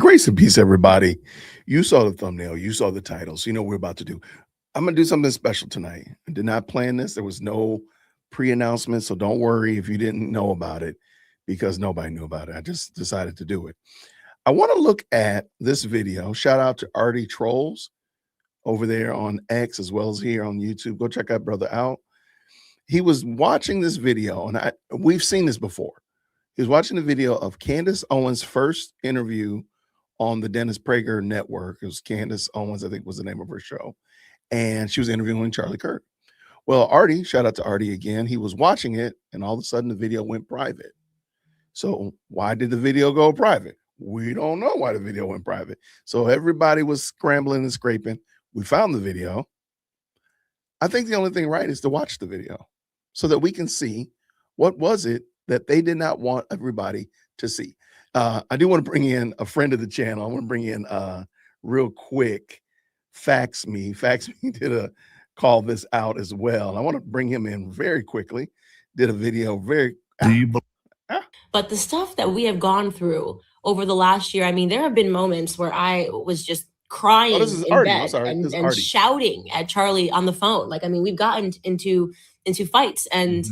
Grace and peace, everybody. You saw the thumbnail, you saw the title, so you know what we're about to do. I'm gonna do something special tonight. I did not plan this. There was no pre-announcement, so don't worry if you didn't know about it, because nobody knew about it. I just decided to do it. I want to look at this video. Shout out to Artie Trolls over there on X as well as here on YouTube. Go check that brother out. He was watching this video, and we've seen this before. He was watching the video of Candace Owens' first interview on the Dennis Prager network. It was Candace Owens, I think was the name of her show. And she was interviewing Charlie Kirk. Well, Artie, shout out to Artie again. He was watching it, and all of a sudden the video went private. So why did the video go private? We don't know why the video went private. So everybody was scrambling and scraping. We found the video. I think the only thing right is to watch the video so that we can see what was it that they did not want everybody to see. I do want to bring in a friend of the channel. I want to bring in real quick, Fax Me. Fax Me did call this out as well. I want to bring him in very quickly. Did a video But the stuff that we have gone through over the last year, I mean, there have been moments where I was just crying in bed and shouting at Charlie on the phone. Like, I mean, we've gotten into fights and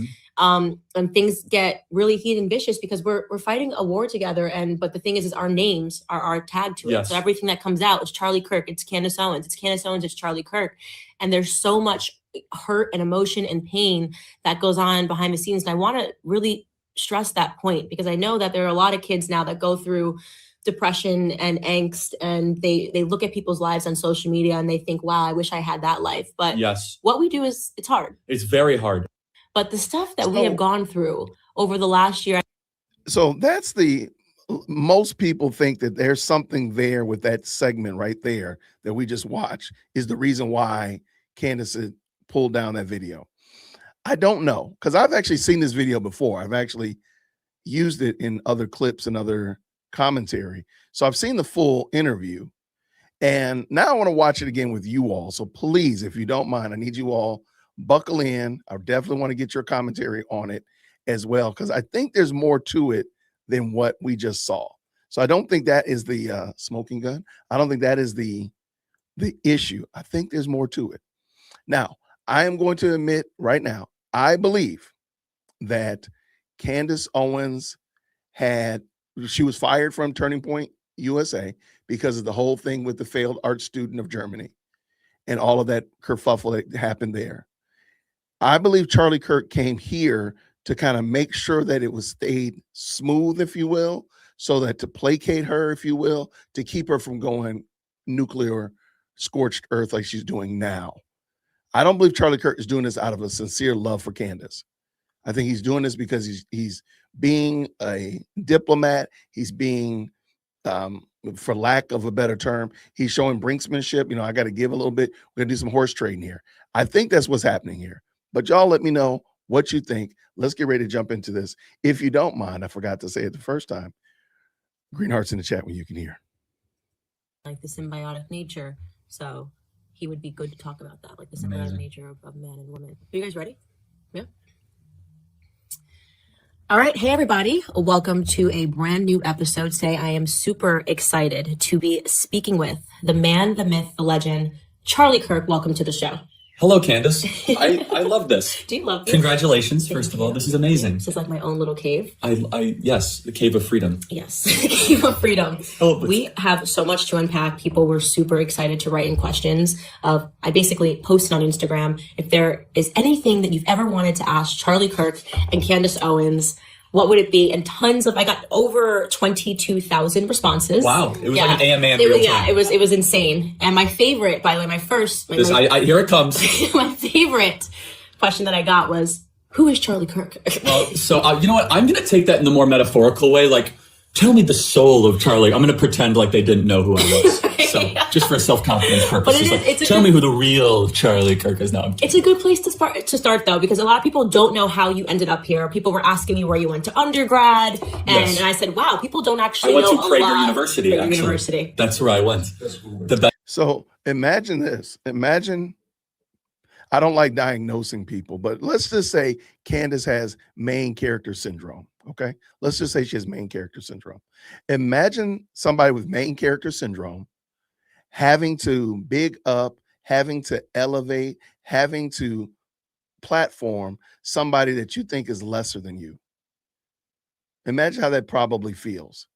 things get really heated and vicious because we're fighting a war together. But the thing is our names are tagged to it. Yes. So everything that comes out is Charlie Kirk. It's Candace Owens. It's Candace Owens. It's Charlie Kirk. And there's so much hurt and emotion and pain that goes on behind the scenes. And I want to really stress that point because I know that there are a lot of kids now that go through depression and angst, and they look at people's lives on social media and they think, wow, I wish I had that life. But yes, what we do is it's hard. It's very hard. But the stuff that we have gone through over the last year. So that's most people think that there's something there with that segment right there that we just watched is the reason why Candace pulled down that video. I don't know, because I've actually seen this video before. I've actually used it in other clips and other commentary. So I've seen the full interview. And now I want to watch it again with you all. So please, if you don't mind, I need you all buckle in. I definitely want to get your commentary on it as well, because I think there's more to it than what we just saw. So I don't think that is the smoking gun. I don't think that is the issue. I think there's more to it. Now, I am going to admit right now, I believe that Candace Owens she was fired from Turning Point USA because of the whole thing with the failed art student of Germany and all of that kerfuffle that happened there. I believe Charlie Kirk came here to kind of make sure that it was stayed smooth, if you will, so that to placate her, if you will, to keep her from going nuclear scorched earth like she's doing now. I don't believe Charlie Kirk is doing this out of a sincere love for Candace. I think he's doing this because he's being a diplomat. He's being, for lack of a better term, he's showing brinksmanship. You know, I got to give a little bit. We're going to do some horse trading here. I think that's what's happening here. But y'all let me know what you think. Let's get ready to jump into this. If you don't mind, I forgot to say it the first time. Green hearts in the chat when you can hear. Like the symbiotic nature. So he would be good to talk about that, like the symbiotic nature of man and woman. Are you guys ready? Yeah. All right. Hey, everybody. Welcome to a brand new episode. Today, I am super excited to be speaking with the man, the myth, the legend, Charlie Kirk. Welcome to the show. Hello, Candace. I love this. Do you love this? Congratulations, first of all. This is amazing. This is like my own little cave. Yes, the cave of freedom. Yes, the cave of freedom. Oh, we have so much to unpack. People were super excited to write in questions. I basically posted on Instagram, if there is anything that you've ever wanted to ask Charlie Kirk and Candace Owens, what would it be? And I got over 22,000 responses. Wow. It was like an AMA in real time. Yeah, it was insane. And my favorite, by the way, here it comes. My favorite question that I got was, who is Charlie Kirk? Well, so you know what? I'm going to take that in the more metaphorical way. Like, tell me the soul of Charlie. I'm going to pretend like they didn't know who I was. So just for self-confidence purposes. Tell me who the real Charlie Kirk is now. It's a good place to start though, because a lot of people don't know how you ended up here. People were asking me where you went to undergrad. And I said, wow, people don't actually know. I went to Prager University, actually. University. That's where I went. So imagine this. Imagine, I don't like diagnosing people, but let's just say Candace has main character syndrome. Okay. Let's just say she has main character syndrome. Imagine somebody with main character syndrome having to big up, having to elevate, having to platform somebody that you think is lesser than you. Imagine how that probably feels.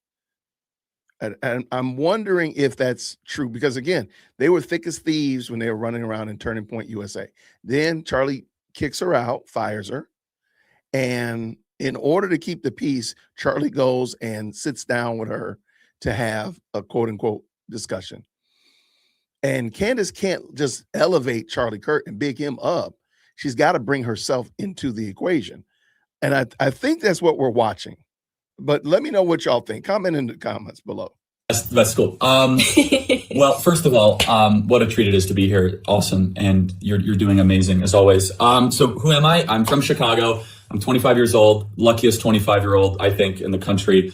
And I'm wondering if that's true, because again, they were thick as thieves when they were running around in Turning Point USA. Then Charlie kicks her out, fires her. And in order to keep the peace, Charlie goes and sits down with her to have a quote unquote discussion. And Candace can't just elevate Charlie Kirk and big him up. She's got to bring herself into the equation. And I think that's what we're watching. But let me know what y'all think. Comment in the comments below. That's cool. Well, first of all, what a treat it is to be here. Awesome. And you're doing amazing as always. So who am I? I'm from Chicago. I'm 25 years old, luckiest 25-year-old, I think, in the country.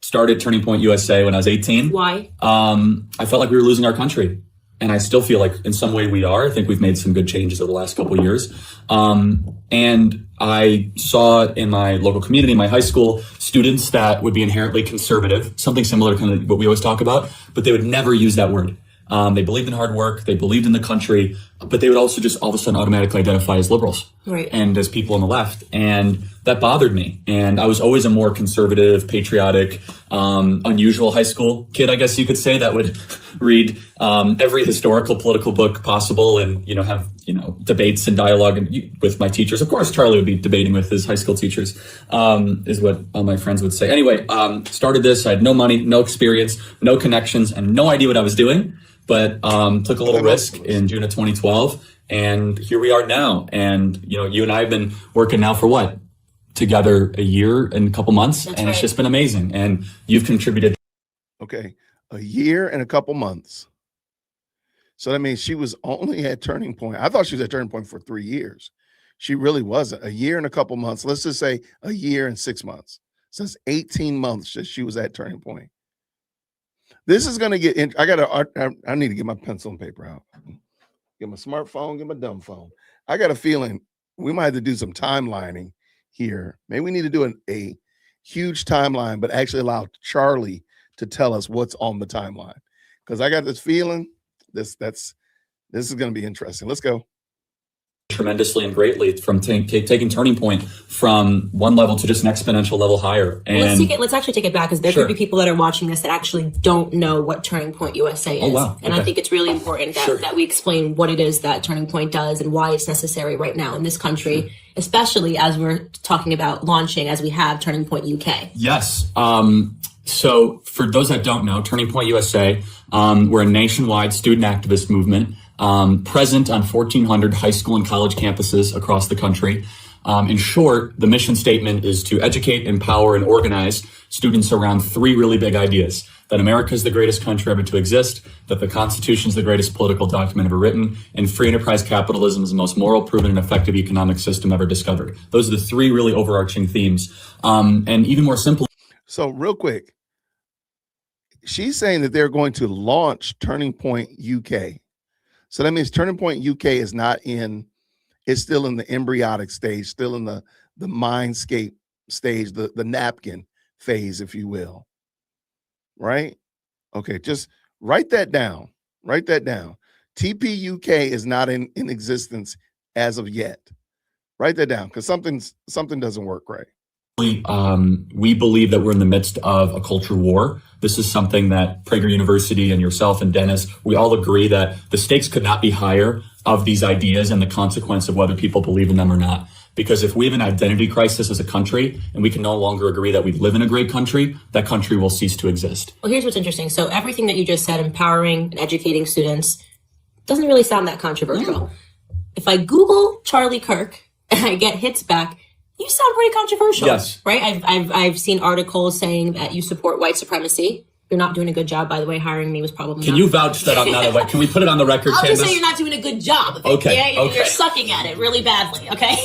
Started Turning Point USA when I was 18. Why? I felt like we were losing our country. And I still feel like in some way we are. I think we've made some good changes over the last couple of years. And I saw in my local community, my high school, students that would be inherently conservative, something similar to kind of what we always talk about, but they would never use that word. They believed in hard work, they believed in the country, but they would also just all of a sudden automatically identify as liberals, right, and as people on the left. And that bothered me. And I was always a more conservative, patriotic, unusual high school kid, I guess you could say, that would read every historical political book possible and, have, debates and dialogue with my teachers. Of course, Charlie would be debating with his high school teachers, is what all my friends would say. Anyway, started this. I had no money, no experience, no connections, and no idea what I was doing, but took a little risk in June of 2012. And here we are now. And, you and I have been working now for what? Together a year and a couple months. That's and right. It's just been amazing. And you've contributed. Okay. A year and a couple months. So that means she was only at Turning Point. I thought she was at Turning Point for 3 years. She really wasn't. A year and a couple months. Let's just say a year and 6 months. So it's 18 months that she was at Turning Point. This is going to get I need to get my pencil and paper out. Get my smartphone, get my dumb phone. I got a feeling we might have to do some timelining here. Maybe we need to do a huge timeline, but actually allow Charlie to tell us what's on the timeline. Because I got this feeling this is going to be interesting. Let's go. Tremendously and greatly from taking Turning Point from one level to just an exponential level higher. And let's actually take it back, because there could be people that are watching this that actually don't know what Turning Point USA is. Oh, wow. And I think it's really important that we explain what it is that Turning Point does and why it's necessary right now in this country, especially as we're talking about launching, as we have Turning Point UK. Yes. So for those that don't know, Turning Point USA, we're a nationwide student activist movement, present on 1,400 high school and college campuses across the country. In short, the mission statement is to educate, empower, and organize students around 3 really big ideas: that America is the greatest country ever to exist, that the Constitution is the greatest political document ever written, and free enterprise capitalism is the most moral, proven, and effective economic system ever discovered. Those are the 3 really overarching themes. And even more simple. So real quick, she's saying that they're going to launch Turning Point UK. So that means Turning Point UK is it's still in the embryonic stage, still in the mindscape stage, the napkin phase, if you will. Right? Okay, just write that down. Write that down. TPUK is not in existence as of yet. Write that down, because something doesn't work right. We believe that we're in the midst of a culture war. This is something that Prager University and yourself and Dennis, we all agree that the stakes could not be higher of these ideas and the consequence of whether people believe in them or not. Because if we have an identity crisis as a country and we can no longer agree that we live in a great country, that country will cease to exist. Well, here's what's interesting. So everything that you just said, empowering and educating students, doesn't really sound that controversial. No. If I Google Charlie Kirk and I get hits back, you sound pretty controversial. Yes. Right? I've seen articles saying that you support white supremacy. You're not doing a good job, by the way. Hiring me was probably Can you vouch that I'm not a white? Can we put it on the record, I'll Candace? just say you're not doing a good job. Okay. You're sucking at it really badly. Okay.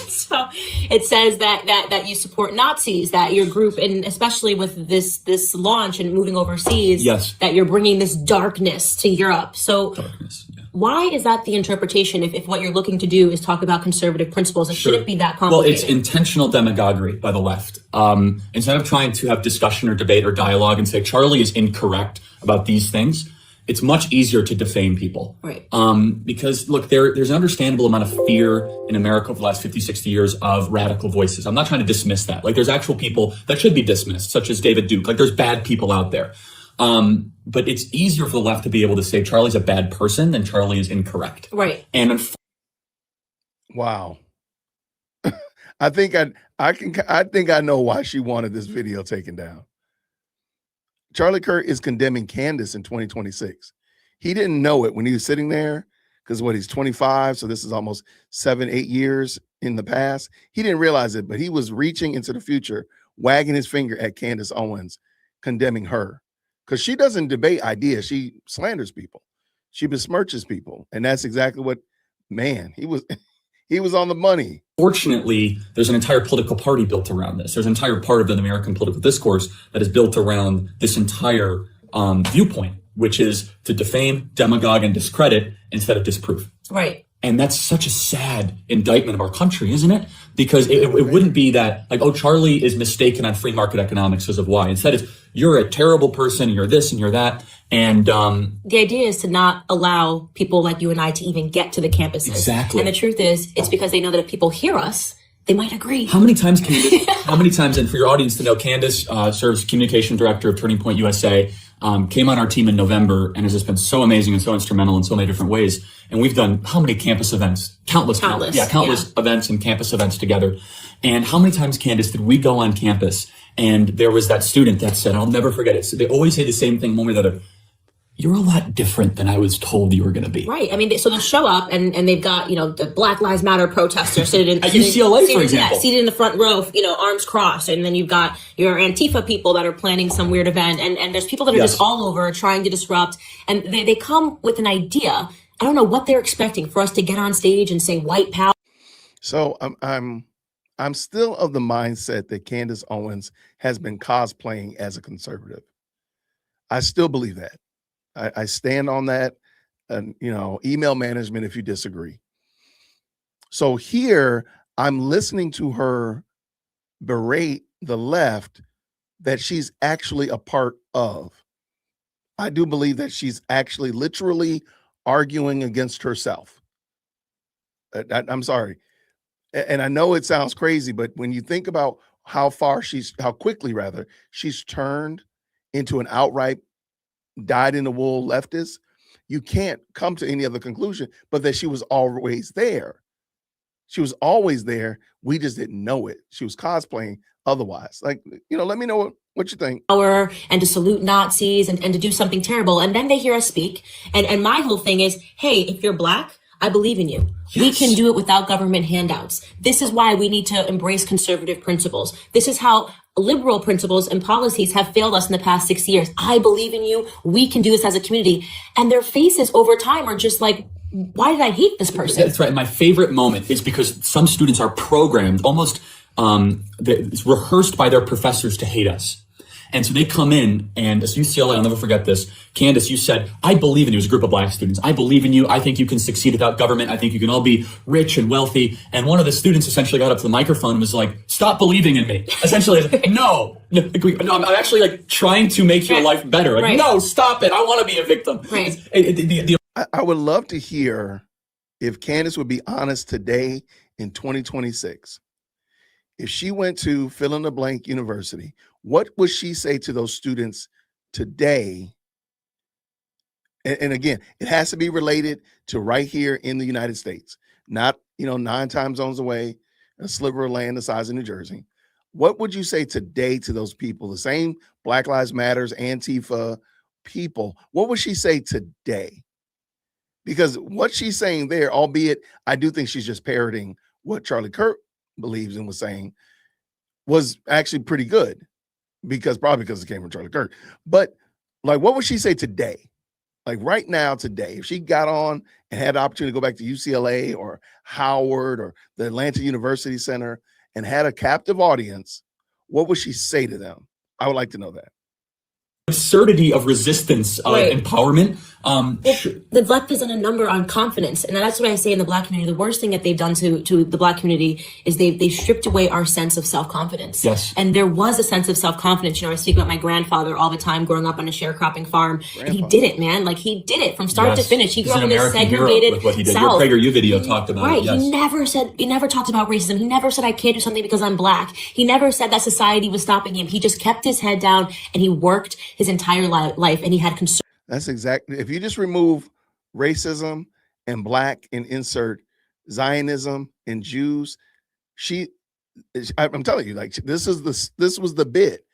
So it says that you support Nazis, that your group, and especially with this launch and moving overseas, yes, that you're bringing this darkness to Europe. So darkness, yeah. Why is that the interpretation if what you're looking to do is talk about conservative principles? It shouldn't be that complicated. Well, it's intentional demagoguery by the left. Instead of trying to have discussion or debate or dialogue and say Charlie is incorrect about these things, it's much easier to defame people. Right. Because look, there's an understandable amount of fear in America over the last 50, 60 years of radical voices. I'm not trying to dismiss that. Like there's actual people that should be dismissed, such as David Duke. Like there's bad people out there. But it's easier for the left to be able to say Charlie's a bad person than Charlie is incorrect. Right. And wow. I think I know why she wanted this video taken down. Charlie Kirk is condemning Candace in 2026. He didn't know it when he was sitting there because he's 25. So this is almost 7-8 years in the past. He didn't realize it, but he was reaching into the future, wagging his finger at Candace Owens, condemning her because she doesn't debate ideas. She slanders people. She besmirches people. And that's exactly what, man, he was on the money. Fortunately, there's an entire political party built around this. There's an entire part of the American political discourse that is built around this entire viewpoint, which is to defame, demagogue, and discredit instead of disprove. Right. And that's such a sad indictment of our country, isn't it? Because it wouldn't be that like, oh, Charlie is mistaken on free market economics because of why. Instead, it's you're a terrible person, you're this and you're that. And the idea is to not allow people like you and I to even get to the campuses. Exactly. And the truth is, it's because they know that if people hear us, they might agree. How many times, Candace, and for your audience to know, Candace serves communication director of Turning Point USA, came on our team in November and has just been so amazing and so instrumental in so many different ways. And we've done how many campus events? Countless events and campus events together. And how many times, Candace, did we go on campus and there was that student that said, I'll never forget it. So they always say the same thing one way or the other. You're a lot different than I was told you were going to be. Right. I mean, so they'll show up and they've got, the Black Lives Matter protesters sitting at UCLA, for example. Yeah, seated in the front row, arms crossed. And then you've got your Antifa people that are planning some weird event. And there's people that are just all over trying to disrupt. And they come with an idea. I don't know what they're expecting for us to get on stage and say white power. So I'm still of the mindset that Candace Owens has been cosplaying as a conservative. I still believe that. I stand on that, and email management if you disagree. So here I'm listening to her berate the left that she's actually a part of. I do believe that she's actually literally arguing against herself. I'm sorry. And I know it sounds crazy, but when you think about how quickly she's turned into an outright dyed-in-the-wool leftist, you can't come to any other conclusion but that she was always there. She was always there. We just didn't know it. She was cosplaying otherwise. Like, let me know what you think. Power and to salute Nazis and to do something terrible. And then they hear us speak. And my whole thing is, hey, if you're Black, I believe in you. Yes. We can do it without government handouts. This is why we need to embrace conservative principles. This is how liberal principles and policies have failed us in the past 6 years. I believe in you. We can do this as a community. And their faces over time are just like, why did I hate this person? That's right. My favorite moment is because some students are programmed, almost rehearsed by their professors to hate us. And so they come in, and as UCLA, I'll never forget this, Candace, you said, I believe in you as a group of Black students. I believe in you. I think you can succeed without government. I think you can all be rich and wealthy. And one of the students essentially got up to the microphone and was like, stop believing in me. Essentially, no, I'm actually trying to make your life better. No, stop it. I want to be a victim. Right. I would love to hear if Candace would be honest today in 2026. If she went to fill in the blank university, what would she say to those students today? And again, it has to be related to right here in the United States, not 9 time zones away, a sliver of land the size of New Jersey. What would you say today to those people, the same Black Lives Matters, Antifa people? What would she say today? Because what she's saying there, albeit I do think she's just parroting what Charlie Kirk believes and was saying, was actually pretty good. Probably because it came from Charlie Kirk. But what would she say today? Like right now, today, if she got on and had the opportunity to go back to UCLA or Howard or the Atlanta University Center and had a captive audience, what would she say to them? I would like to know that. Absurdity of resistance, of empowerment, The left is on a number on confidence, and that's what I say in the Black community. The worst thing that they've done to the Black community is they stripped away our sense of self-confidence. Yes. And there was a sense of self-confidence. I speak about my grandfather all the time, growing up on a sharecropping farm, and he did it, man. Like, he did it from start to finish. He grew up in this segregated with what he did. South. Your PragerU video talked about right. it. Yes. He never talked about racism. He never said I can't do something because I'm Black. He never said that society was stopping him. He just kept his head down and he worked his entire life, and he had concern. That's exactly, if you just remove racism and Black and insert Zionism and Jews, I'm telling you, like, this was the bit.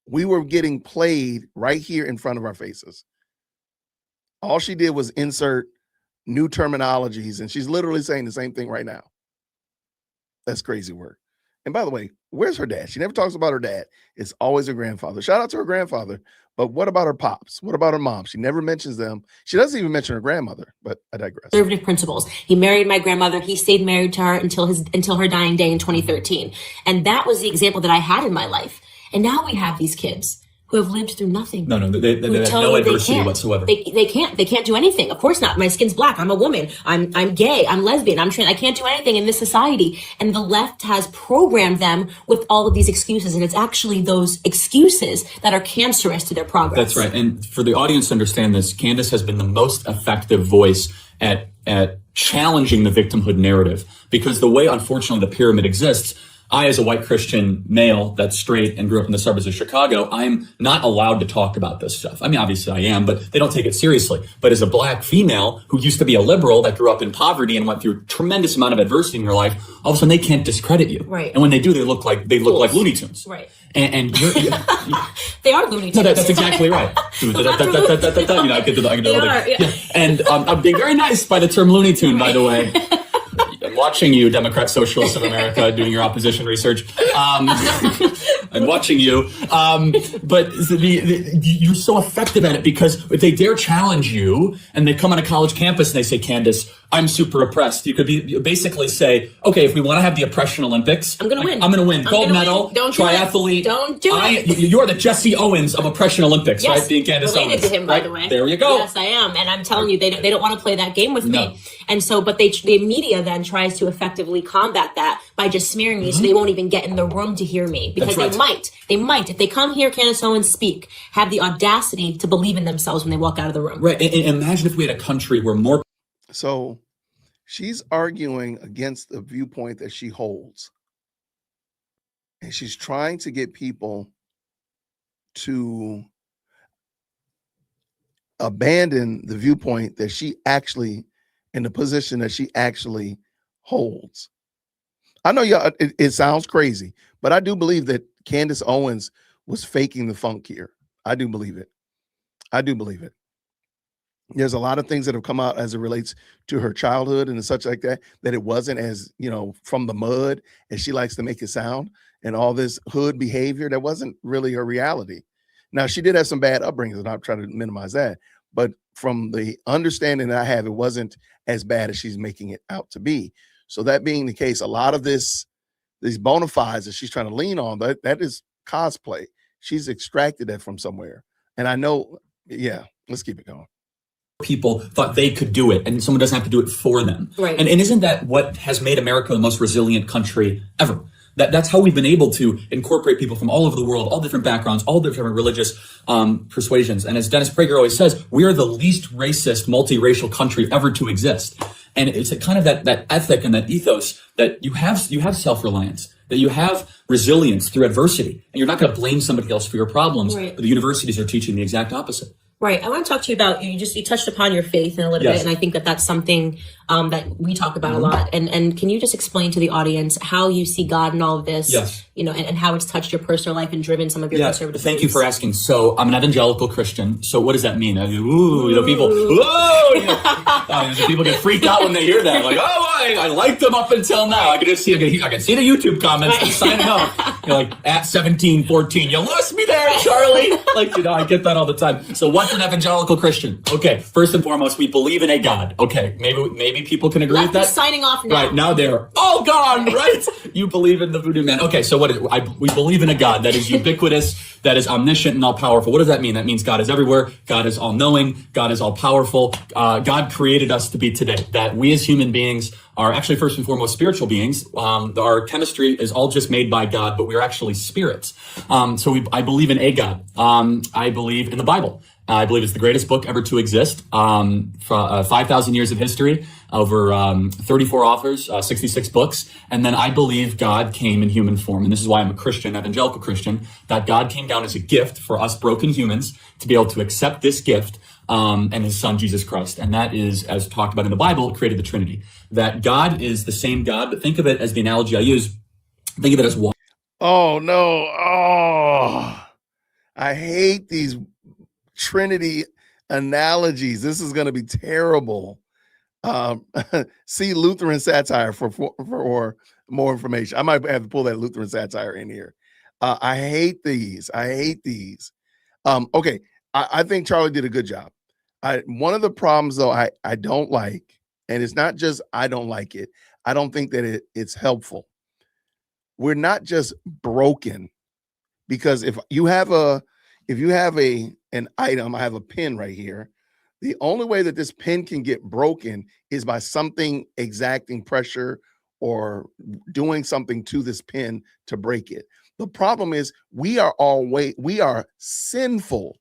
We were getting played right here in front of our faces. All she did was insert new terminologies, and she's literally saying the same thing right now. That's crazy work. And by the way, where's her dad? She never talks about her dad. It's always her grandfather. Shout out to her grandfather. But what about her pops? What about her mom? She never mentions them. She doesn't even mention her grandmother, but I digress. Conservative principles. He married my grandmother. He stayed married to her until her dying day in 2013. And that was the example that I had in my life. And now we have these kids who have lived through nothing. No, they have no adversity whatsoever. They can't do anything. Of course not. My skin's Black. I'm a woman. I'm gay. I'm lesbian. I'm trans. I can't do anything in this society. And the left has programmed them with all of these excuses. And it's actually those excuses that are cancerous to their progress. That's right. And for the audience to understand this, Candace has been the most effective voice at challenging the victimhood narrative, because the way, unfortunately, the pyramid exists, I, as a white Christian male that's straight and grew up in the suburbs of Chicago, I'm not allowed to talk about this stuff. I mean, obviously I am, but they don't take it seriously. But as a Black female who used to be a liberal that grew up in poverty and went through a tremendous amount of adversity in your life, all of a sudden they can't discredit you. Right. And when they do, they look like Looney Tunes. Right. And you're, they are Looney Tunes. No, that's exactly right. I get the And I'm being very nice by the term Looney Tune, by the way. I'm watching you, Democrat Socialists of America, doing your opposition research. I'm watching you. But you're so effective at it, because if they dare challenge you and they come on a college campus and they say, Candace, I'm super oppressed. You could basically say, okay, if we want to have the oppression Olympics, I'm going to win. I'm going to win. Gold medal, triathlete. Don't do it. You're the Jesse Owens of oppression Olympics, yes, right? Being Candace related Owens. to him, by the way. There you go. Yes, I am. And I'm telling you, they don't want to play that game with me. And so, but the media then tries to effectively combat that by just smearing me so they won't even get in the room to hear me. Because they might, if they come here, Candace Owens speak, have the audacity to believe in themselves when they walk out of the room. Right. And imagine if we had a country where more. So she's arguing against the viewpoint that she holds. And she's trying to get people to abandon the viewpoint that she actually, in the position that she actually holds. I know y'all, it sounds crazy, but I do believe that Candace Owens was faking the funk here. I do believe it. I do believe it. There's a lot of things that have come out as it relates to her childhood and such like that, that it wasn't as, from the mud as she likes to make it sound, and all this hood behavior that wasn't really her reality. Now, she did have some bad upbringings, and I'm trying to minimize that. But from the understanding that I have, it wasn't as bad as she's making it out to be. So that being the case, a lot of these bona fides that she's trying to lean on, that is cosplay. She's extracted that from somewhere. And I know, let's keep it going. People thought they could do it, and someone doesn't have to do it for them. Right. And isn't that what has made America the most resilient country ever? That's how we've been able to incorporate people from all over the world, all different backgrounds, all different religious persuasions. And as Dennis Prager always says, we are the least racist, multiracial country ever to exist. And it's a kind of that ethic and that ethos that you have self-reliance, that you have resilience through adversity. And you're not going to blame somebody else for your problems. Right. But the universities are teaching the exact opposite. Right. I want to talk to you about, you touched upon your faith in a little bit, and I think that's something that we talk about a lot. And can you just explain to the audience how you see God in all of this? Yes. And how it's touched your personal life and driven some of your conservative Thank beliefs? you for asking. So I'm an evangelical Christian. So what does that mean? People get freaked out when they hear that. Like, I liked them up until now. I can see the YouTube comments and signing up. You're like, at 17, 14, you lost me there, Charlie. I get that all the time. So what What's an evangelical Christian? Okay, first and foremost, we believe in a God. Okay, maybe people can agree with that. Signing off now. Right, now they're all gone, right? You believe in the voodoo man. Okay, so we believe in a God that is ubiquitous, that is omniscient and all powerful. What does that mean? That means God is everywhere. God is all knowing. God is all powerful. God created us to be today. That we as human beings are actually first and foremost spiritual beings. Our chemistry is all just made by God, but we're actually spirits. I believe in a God. I believe in the Bible. I believe it's the greatest book ever to exist. 5,000 years of history, over 34 authors, 66 books. And then I believe God came in human form. And this is why I'm a Christian, evangelical Christian, that God came down as a gift for us broken humans to be able to accept this gift and his son, Jesus Christ. And that is, as talked about in the Bible, created the Trinity. That God is the same God, but think of it as the analogy I use. Think of it as water. Oh, no. Oh, I hate these Trinity analogies. This is going to be terrible. See Lutheran satire for more information. I might have to pull that Lutheran satire in here. I hate these. Okay. I think Charlie did a good job. One of the problems though, I don't like, and it's not just, I don't like it. I don't think that it's helpful. We're not just broken, because if you have an item, I have a pen right here. The only way that this pen can get broken is by something exacting pressure or doing something to this pen to break it. The problem is we are sinful.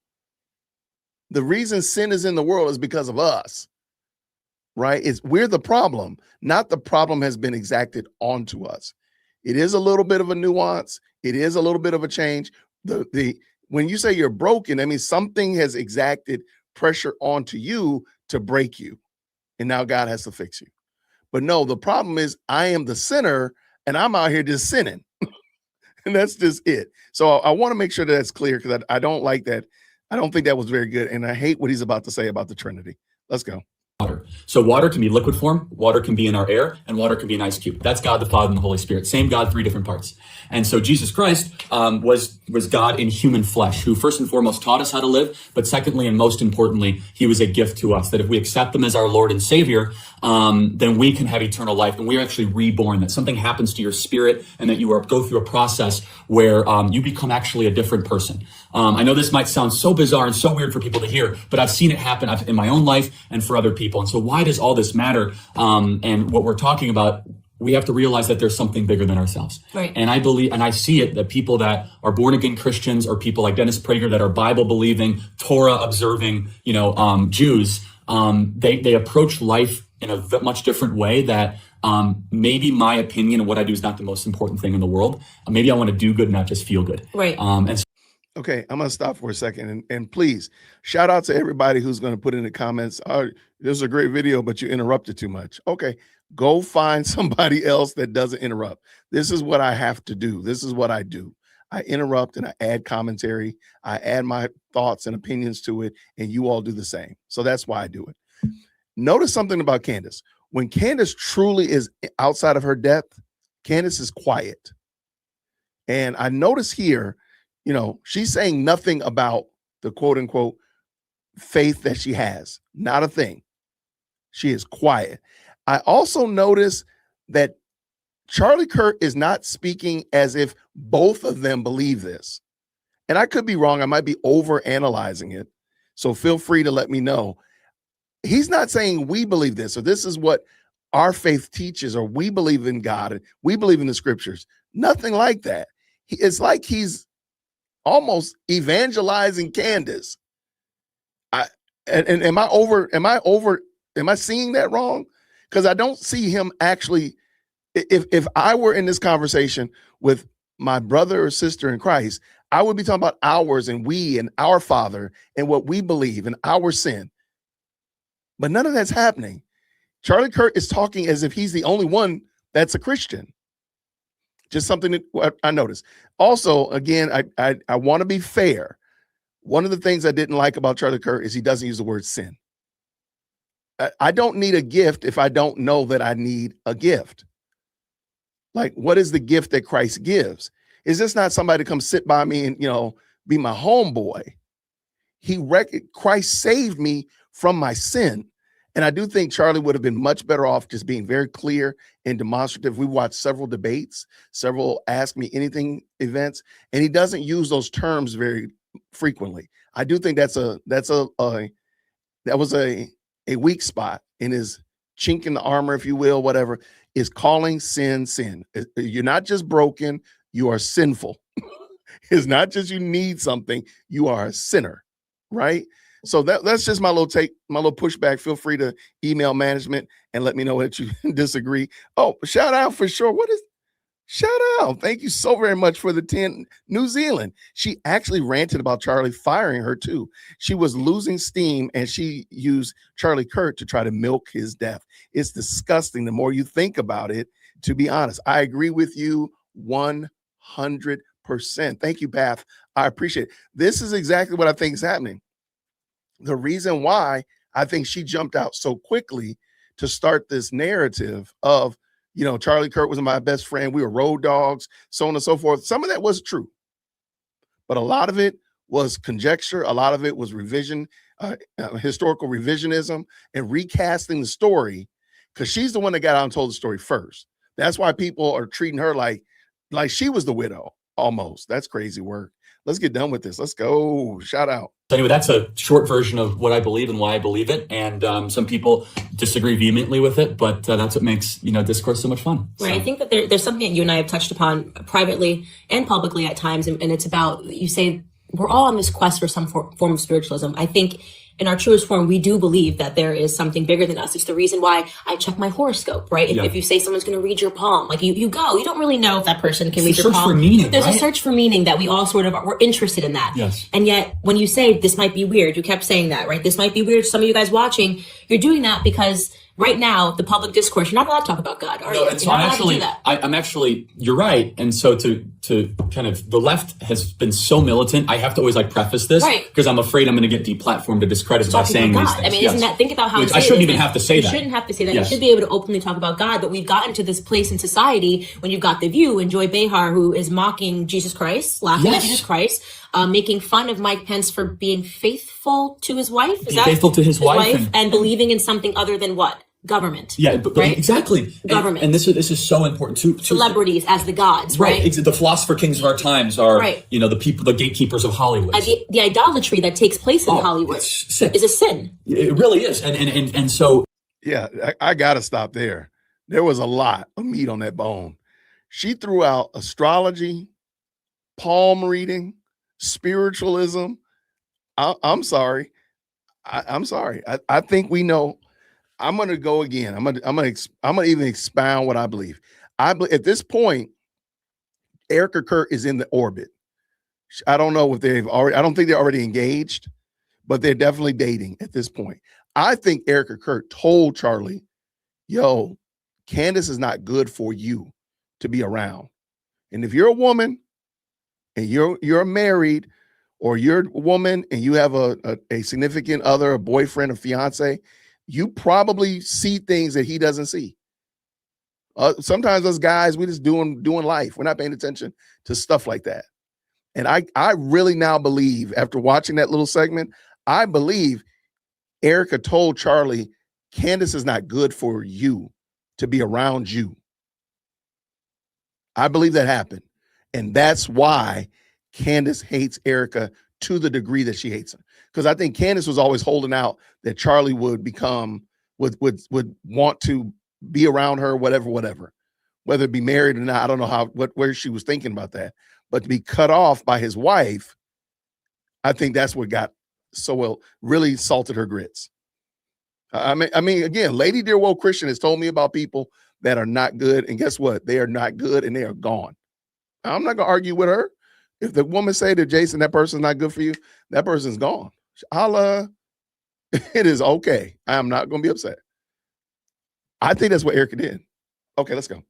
The reason sin is in the world is because of us, right? We're the problem, not the problem has been exacted onto us. It is a little bit of a nuance. It is a little bit of a change. When you say you're broken, that means something has exacted pressure onto you to break you. And now God has to fix you. But no, the problem is I am the sinner and I'm out here just sinning. And that's just it. So I want to make sure that that's clear, because I don't like that. I don't think that was very good. And I hate what he's about to say about the Trinity. Let's go. Water. So water can be liquid form, water can be in our air, and water can be an ice cube. That's God the Father and the Holy Spirit. Same God, three different parts. And so Jesus Christ was God in human flesh, who first and foremost taught us how to live, but secondly and most importantly, he was a gift to us, that if we accept him as our Lord and Savior, then we can have eternal life, and we're actually reborn, that something happens to your spirit, and that you go through a process where you become actually a different person. I know this might sound so bizarre and so weird for people to hear, but I've seen it happen in my own life and for other people. And so why does all this matter? And what we're talking about, we have to realize that there's something bigger than ourselves. Right. And I believe, and I see it, that people that are born again Christians, or people like Dennis Prager that are Bible believing, Torah observing, Jews, they approach life in a much different way, that maybe my opinion and what I do is not the most important thing in the world. Maybe I want to do good, not just feel good. Right. Okay, I'm going to stop for a second. And please, shout out to everybody who's going to put in the comments, oh, this is a great video, but you interrupted too much. Okay, go find somebody else that doesn't interrupt. This is what I have to do. This is what I do. I interrupt and I add commentary. I add my thoughts and opinions to it, and you all do the same. So that's why I do it. Notice something about Candace. When Candace truly is outside of her depth, Candace is quiet. And I notice here, she's saying nothing about the quote unquote faith that she has. Not a thing. She is quiet. I also notice that Charlie Kirk is not speaking as if both of them believe this. And I could be wrong. I might be over analyzing it. So feel free to let me know. He's not saying we believe this, or this is what our faith teaches, or we believe in God and we believe in the scriptures. Nothing like that. It's like he's almost evangelizing Candace. Am I seeing that wrong? Because I don't see him actually. If I were in this conversation with my brother or sister in Christ, I would be talking about ours and we and our Father and what we believe and our sin. But none of that's happening. Charlie Kirk is talking as if he's the only one that's a Christian. Just something that I noticed. Also, again, I want to be fair. One of the things I didn't like about Charlie Kirk is he doesn't use the word sin. I don't need a gift if I don't know that I need a gift. Like, what is the gift that Christ gives? Is this not somebody to come sit by me and, be my homeboy? Christ saved me from my sin. And I do think Charlie would have been much better off just being very clear and demonstrative. We watched several debates, several Ask Me Anything events, and he doesn't use those terms very frequently. I do think that was a weak spot in his chink in the armor, if you will, whatever, is calling sin. You're not just broken, you are sinful. It's not just you need something, you are a sinner, right? So that's just my little pushback. Feel free to email management and let me know that you disagree. Oh, shout out for sure. Shout out. Thank you so very much for the 10. New Zealand. She actually ranted about Charlie firing her too. She was losing steam and she used Charlie Kirk to try to milk his death. It's disgusting the more you think about it, to be honest. I agree with you 100%. Thank you, Path. I appreciate it. This is exactly what I think is happening. The reason why I think she jumped out so quickly to start this narrative of, Charlie Kirk was my best friend. We were road dogs, so on and so forth. Some of that was true, but a lot of it was conjecture. A lot of it was historical revisionism and recasting the story, because she's the one that got out and told the story first. That's why people are treating her like she was the widow almost. That's crazy work. Let's get done with this. Let's go. Shout out. Anyway, that's a short version of what I believe and why I believe it. And some people disagree vehemently with it, but that's what makes, discourse so much fun. Right. So. I think that there's something that you and I have touched upon privately and publicly at times. And it's about, you say, we're all on this quest for some form of spiritualism. I think in our truest form, we do believe that there is something bigger than us. It's the reason why I check my horoscope, right? If you say someone's going to read your palm, like you go, you don't really know if that person can read your palm. For meaning, There's a search for meaning that we all we're interested in that. Yes. And yet when you say this might be weird, you kept saying that, right? This might be weird. Some of you guys watching, you're doing that because right now, the public discourse, you're not allowed to talk about God, are you? And so I'm actually, you're right. And so to kind of, the left has been so militant. I have to always preface this because I'm afraid I'm going to get deplatformed to discredit by saying these things. I mean, isn't that, think about how I shouldn't even have to say that. You shouldn't have to say that. Yes. You should be able to openly talk about God, but we've gotten to this place in society when you've got The View and Joy Behar, who is mocking Jesus Christ, laughing at Jesus Christ, making fun of Mike Pence for being faithful to his wife. Faithful to his wife and believing in something other than what? Government. Yeah, but exactly. Government. And this is so important too. Celebrities as the gods, right? The philosopher kings of our times are, the people, the gatekeepers of Hollywood. The idolatry that takes place in Hollywood is a sin. It really is. And so. Yeah, I got to stop there. There was a lot of meat on that bone. She threw out astrology, palm reading, spiritualism. I'm sorry. I'm sorry. I think we know. I'm going to go again. I'm going to even expound what I believe. At this point, Erica Kirk is in the orbit. I don't know if I don't think they're already engaged, but they're definitely dating at this point. I think Erica Kirk told Charlie, yo, Candace is not good for you to be around. And if you're a woman and you're married, or you're a woman and you have a significant other, a boyfriend, a fiance, you probably see things that he doesn't see. Sometimes us guys, we just doing life. We're not paying attention to stuff like that. And I really now believe, after watching that little segment, I believe Erica told Charlie, Candace is not good for you to be around you. I believe that happened. And that's why Candace hates Erica to the degree that she hates her. Because I think Candace was always holding out that Charlie would would want to be around her, whatever, whether it be married or not. I don't know where she was thinking about that, but to be cut off by his wife, I think that's what got really salted her grits. I mean, again, Lady Dear Woke Christian has told me about people that are not good, and guess what? They are not good, and they are gone. I'm not gonna argue with her. If the woman say to Jason, that person's not good for you, that person's gone. It is okay. I am not going to be upset. I think that's what Erica did. Okay, let's go.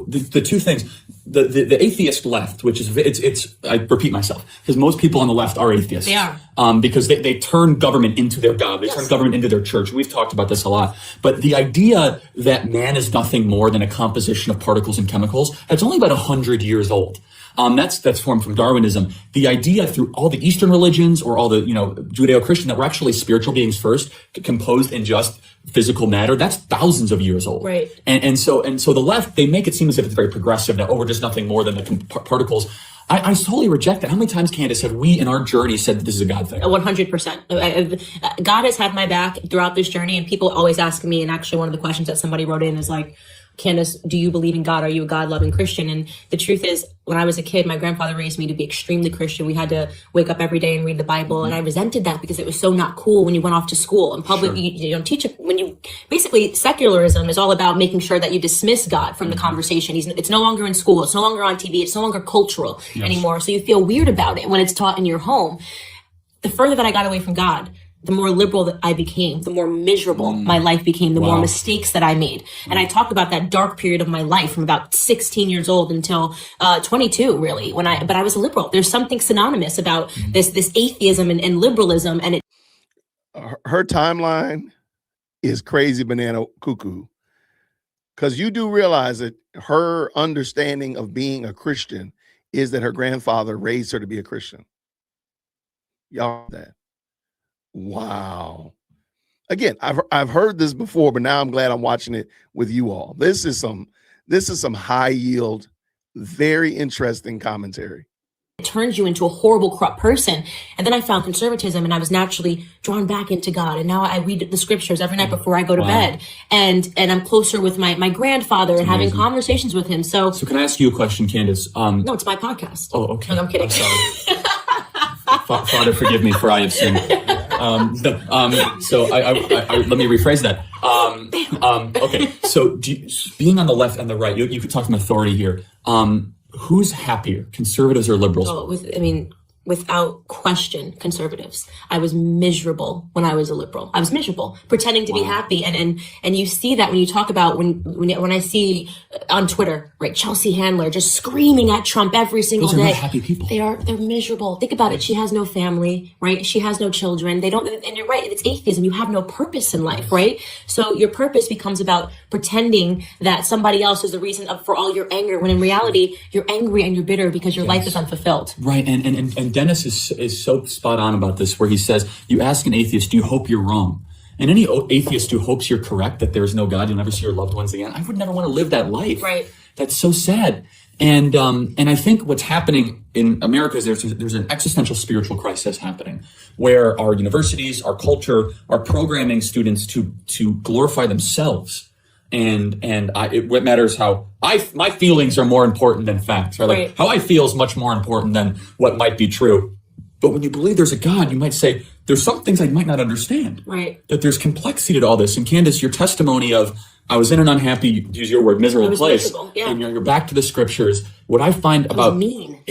The two things, the atheist left, which is, it's I repeat myself, because most people on the left are atheists. They are. Because they turn government into their God. They turn government into their church. We've talked about this a lot. But the idea that man is nothing more than a composition of particles and chemicals, that's only about 100 years old. That's formed from Darwinism. The idea through all the Eastern religions or all the, Judeo-Christian, that we're actually spiritual beings first, composed in just physical matter, that's thousands of years old. Right. And so the left, they make it seem as if it's very progressive, that, we're just nothing more than the particles. I totally reject that. How many times, Candace, have we in our journey said that this is a God thing? 100%. God has had my back throughout this journey, and people always ask me, and actually one of the questions that somebody wrote in is like, Candace, do you believe in God? Are you a God-loving Christian? And the truth is, when I was a kid, my grandfather raised me to be extremely Christian. We had to wake up every day and read the Bible. And I resented that because it was so not cool when you went off to school. In public, you don't teach it. Basically, secularism is all about making sure that you dismiss God from the conversation. It's no longer in school. It's no longer on TV. It's no longer cultural anymore. So you feel weird about it when it's taught in your home. The further that I got away from God, the more liberal that I became, the more miserable my life became, the more mistakes that I made. And I talk about that dark period of my life from about 16 years old until 22, really, but I was a liberal. There's something synonymous about this atheism and liberalism. And her timeline is crazy banana cuckoo, because you do realize that her understanding of being a Christian is that her grandfather raised her to be a Christian. Y'all know that. Wow. Again, I've heard this before, but now I'm glad I'm watching it with you all. This is some high yield, very interesting commentary. It turns you into a horrible, corrupt person. And then I found conservatism, and I was naturally drawn back into God. And now I read the scriptures every night before I go to bed. And I'm closer with my grandfather and having conversations with him. So can I ask you a question, Candace? No, it's my podcast. Oh, okay. No, I'm kidding. Father, forgive me, for I have sinned. So let me rephrase that. Okay. So being on the left and the right, you could talk from authority here. Who's happier, conservatives or liberals? Without question, conservatives. I was miserable when I was a liberal. I was miserable, pretending to be happy. And you see that when you talk about when I see on Twitter, right, Chelsea Handler just screaming at Trump every single day. Those are not happy people. They're miserable. Think about it. She has no family, right? She has no children. And you're right, it's atheism. You have no purpose in life, right? So your purpose becomes about pretending that somebody else is the reason for all your anger, when in reality, you're angry and you're bitter because your life is unfulfilled. Right. And Dennis is so spot on about this, where he says, you ask an atheist, do you hope you're wrong? And any atheist who hopes you're correct, that there is no God, you'll never see your loved ones again, I would never want to live that life. Right. That's so sad. And I think what's happening in America is there's an existential spiritual crisis happening, where our universities, our culture, are programming students to glorify themselves. What matters how my feelings are more important than facts, right? Like how I feel is much more important than what might be true. But when you believe there's a God, you might say, there's some things I might not understand. Right. That there's complexity to all this. And Candace, your testimony of, I was in an unhappy, use your word, miserable place. Miserable, yeah. And you're back to the scriptures. What I find about mean.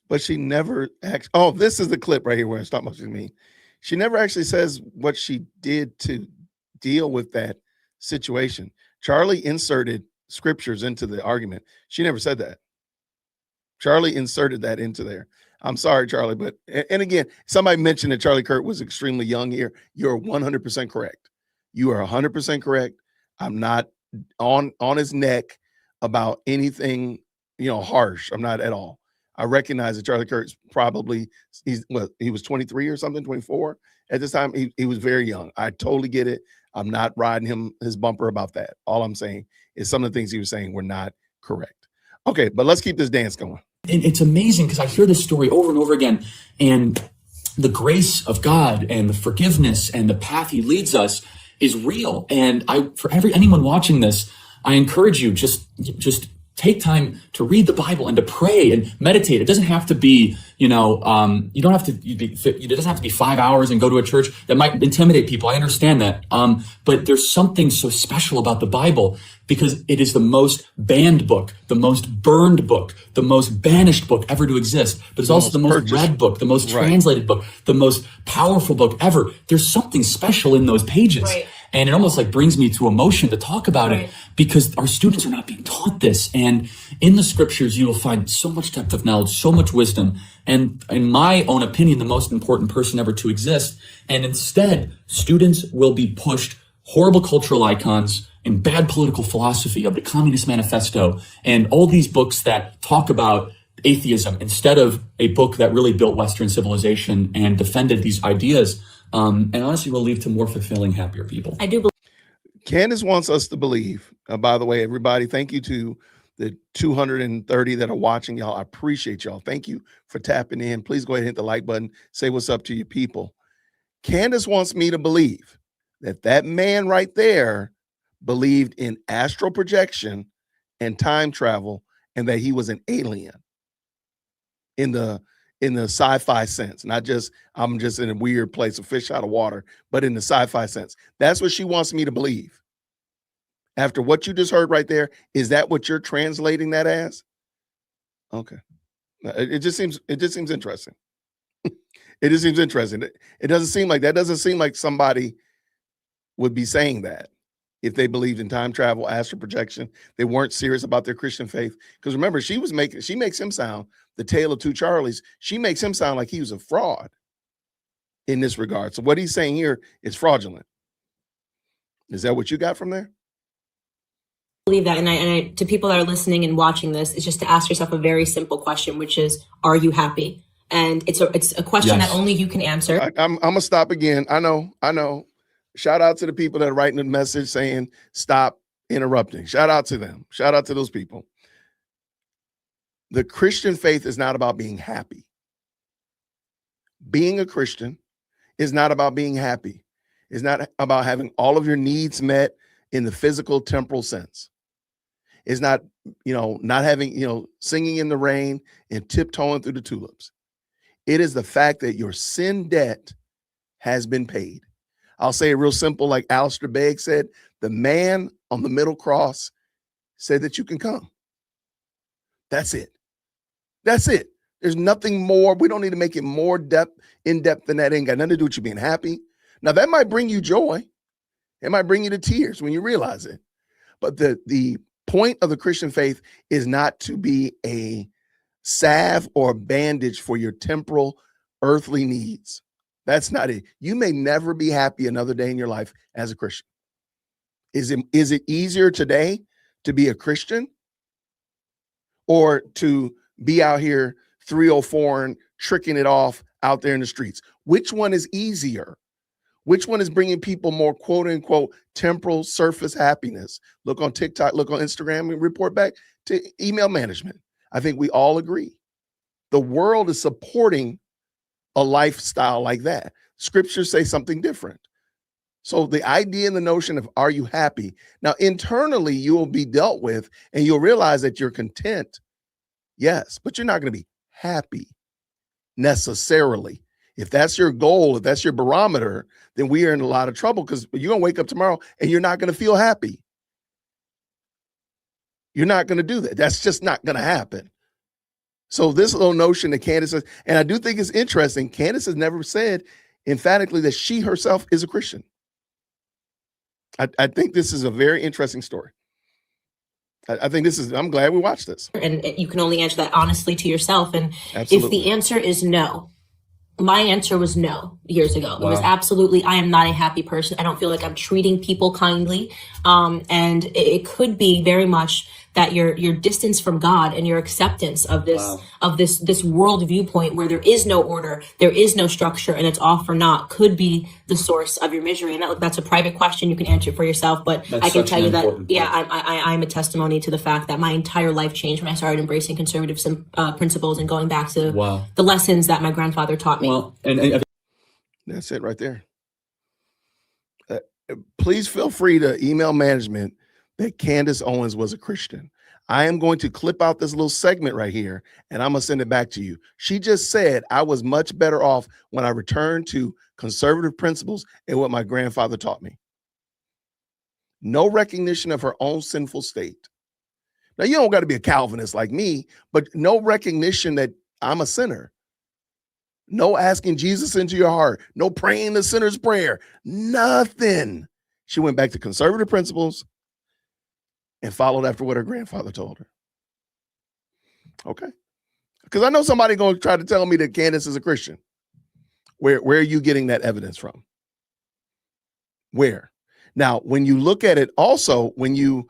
But she never this is the clip right here where it's talking about she's mean. She never actually says what she did to deal with that situation. Charlie inserted scriptures into the argument. She never said that. Charlie inserted that into there. I'm sorry, Charlie, but, and again, somebody mentioned that Charlie Kirk was extremely young here. You're 100% correct. You are 100% correct. I'm not on his neck about anything, harsh. I'm not at all. I recognize that Charlie Kirk's he was 23 or something, 24 at this time. He was very young. I totally get it. I'm not riding his bumper about that. All I'm saying is some of the things he was saying were not correct. Okay, but let's keep this dance going. And it's amazing because I hear this story over and over again, and the grace of God and the forgiveness and the path he leads us is real. And for anyone watching this, I encourage you, just take time to read the Bible and to pray and meditate. It doesn't have to be, it doesn't have to be 5 hours and go to a church. That might intimidate people. I understand that. But there's something so special about the Bible because it is the most banned book, the most burned book, the most banished book ever to exist. But it's also the most read book, the most translated book, the most powerful book ever. There's something special in those pages. Right. And it almost brings me to emotion to talk about it because our students are not being taught this. And in the scriptures, you will find so much depth of knowledge, so much wisdom. And in my own opinion, the most important person ever to exist. And instead, students will be pushed horrible cultural icons and bad political philosophy of the Communist Manifesto and all these books that talk about atheism instead of a book that really built Western civilization and defended these ideas, and honestly will lead to more fulfilling, happier people. I do believe Candace wants us to believe, by the way, everybody, thank you to the 230 that are watching, y'all. I appreciate y'all. Thank you for tapping in. Please go ahead and hit the like button. Say what's up to your people. Candace wants me to believe that that man right there believed in astral projection and time travel, and that he was an alien in the sci-fi sense, not just I'm just in a weird place, a fish out of water, but in the sci-fi sense. That's what she wants me to believe. After what you just heard right there, is that what you're translating that as? Okay. It just seems interesting. It just seems interesting. It doesn't seem like somebody would be saying that if they believed in time travel, astral projection. They weren't serious about their Christian faith. Because remember, she makes him sound, the tale of two Charlies, she makes him sound like he was a fraud in this regard. So what he's saying here is fraudulent. Is that what you got from there? Believe that, and I to people that are listening and watching this, is just to ask yourself a very simple question, which is, are you happy? And it's a question that only you can answer. I'm gonna stop again. I know. Shout out to the people that are writing the message saying stop interrupting. Shout out to them. Shout out to those people. The Christian faith is not about being happy. Being a Christian is not about being happy. It's not about having all of your needs met in the physical, temporal sense. It's not, not having, singing in the rain and tiptoeing through the tulips. It is the fact that your sin debt has been paid. I'll say it real simple, like Alistair Begg said, the man on the middle cross said that you can come. That's it. That's it. There's nothing more. We don't need to make it more in depth than that. Ain't got nothing to do with you being happy. Now, that might bring you joy. It might bring you to tears when you realize it. But the point of the Christian faith is not to be a salve or a bandage for your temporal, earthly needs. That's not it. You may never be happy another day in your life as a Christian. Is it easier today to be a Christian or to be out here 304 and tricking it off out there in the streets? Which one is easier? Which one is bringing people more quote unquote temporal surface happiness? Look on TikTok, look on Instagram, and report back to email management. I think we all agree. The world is supporting a lifestyle like that. Scriptures say something different. So the idea and the notion of, are you happy? Now, internally, you will be dealt with and you'll realize that you're content. Yes, but you're not going to be happy necessarily. If that's your goal, if that's your barometer, then we are in a lot of trouble, because you're going to wake up tomorrow and you're not going to feel happy. You're not going to do that. That's just not going to happen. So this little notion that Candace says, and I do think it's interesting, Candace has never said emphatically that she herself is a Christian. I think this is a very interesting story. I think I'm glad we watched this. And you can only answer that honestly to yourself. And Absolutely. If the answer is no, my answer was no years ago. Wow. It was absolutely, I am not a happy person. I don't feel like I'm treating people kindly. And it could be very much that your distance from God and your acceptance of this, this world viewpoint where there is no order, there is no structure, and it's all for naught, could be the source of your misery. And that's a private question. You can answer it for yourself, but I can tell you that, I'm a testimony to the fact that my entire life changed when I started embracing conservative principles and going back to the lessons that my grandfather taught me. Well, and that's it right there. Please feel free to email management that Candace Owens was a Christian. I am going to clip out this little segment right here, and I'm going to send it back to you. She just said, I was much better off when I returned to conservative principles and what my grandfather taught me. No recognition of her own sinful state. Now, you don't got to be a Calvinist like me, but no recognition that I'm a sinner. No asking Jesus into your heart. No praying the sinner's prayer. Nothing. She went back to conservative principles and followed after what her grandfather told her. Okay. Because I know somebody going to try to tell me that Candace is a Christian. Where are you getting that evidence from? Where? Now, when you look at it also, when you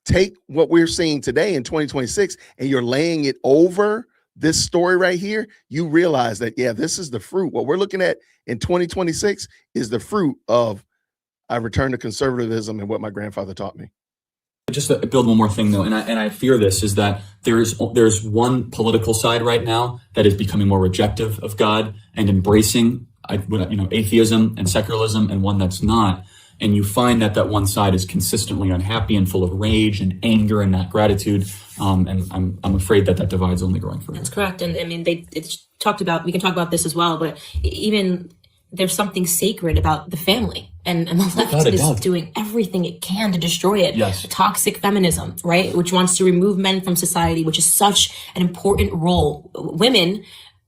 take what we're seeing today in 2026 and you're laying it over this story right here, you realize that, yeah, this is the fruit. What we're looking at in 2026 is the fruit of I returned to conservatism and what my grandfather taught me. Just to build one more thing though, and I fear this, is that there's one political side right now that is becoming more rejective of God and embracing atheism and secularism, and one that's not. And you find that one side is consistently unhappy and full of rage and anger and not gratitude. And I'm afraid that divide's only growing further. That's correct. And I mean, it's talked about, we can talk about this as well, but even there's something sacred about the family, and the left is doing everything it can to destroy it. Yes. Toxic feminism, right? Which wants to remove men from society, which is such an important role. Women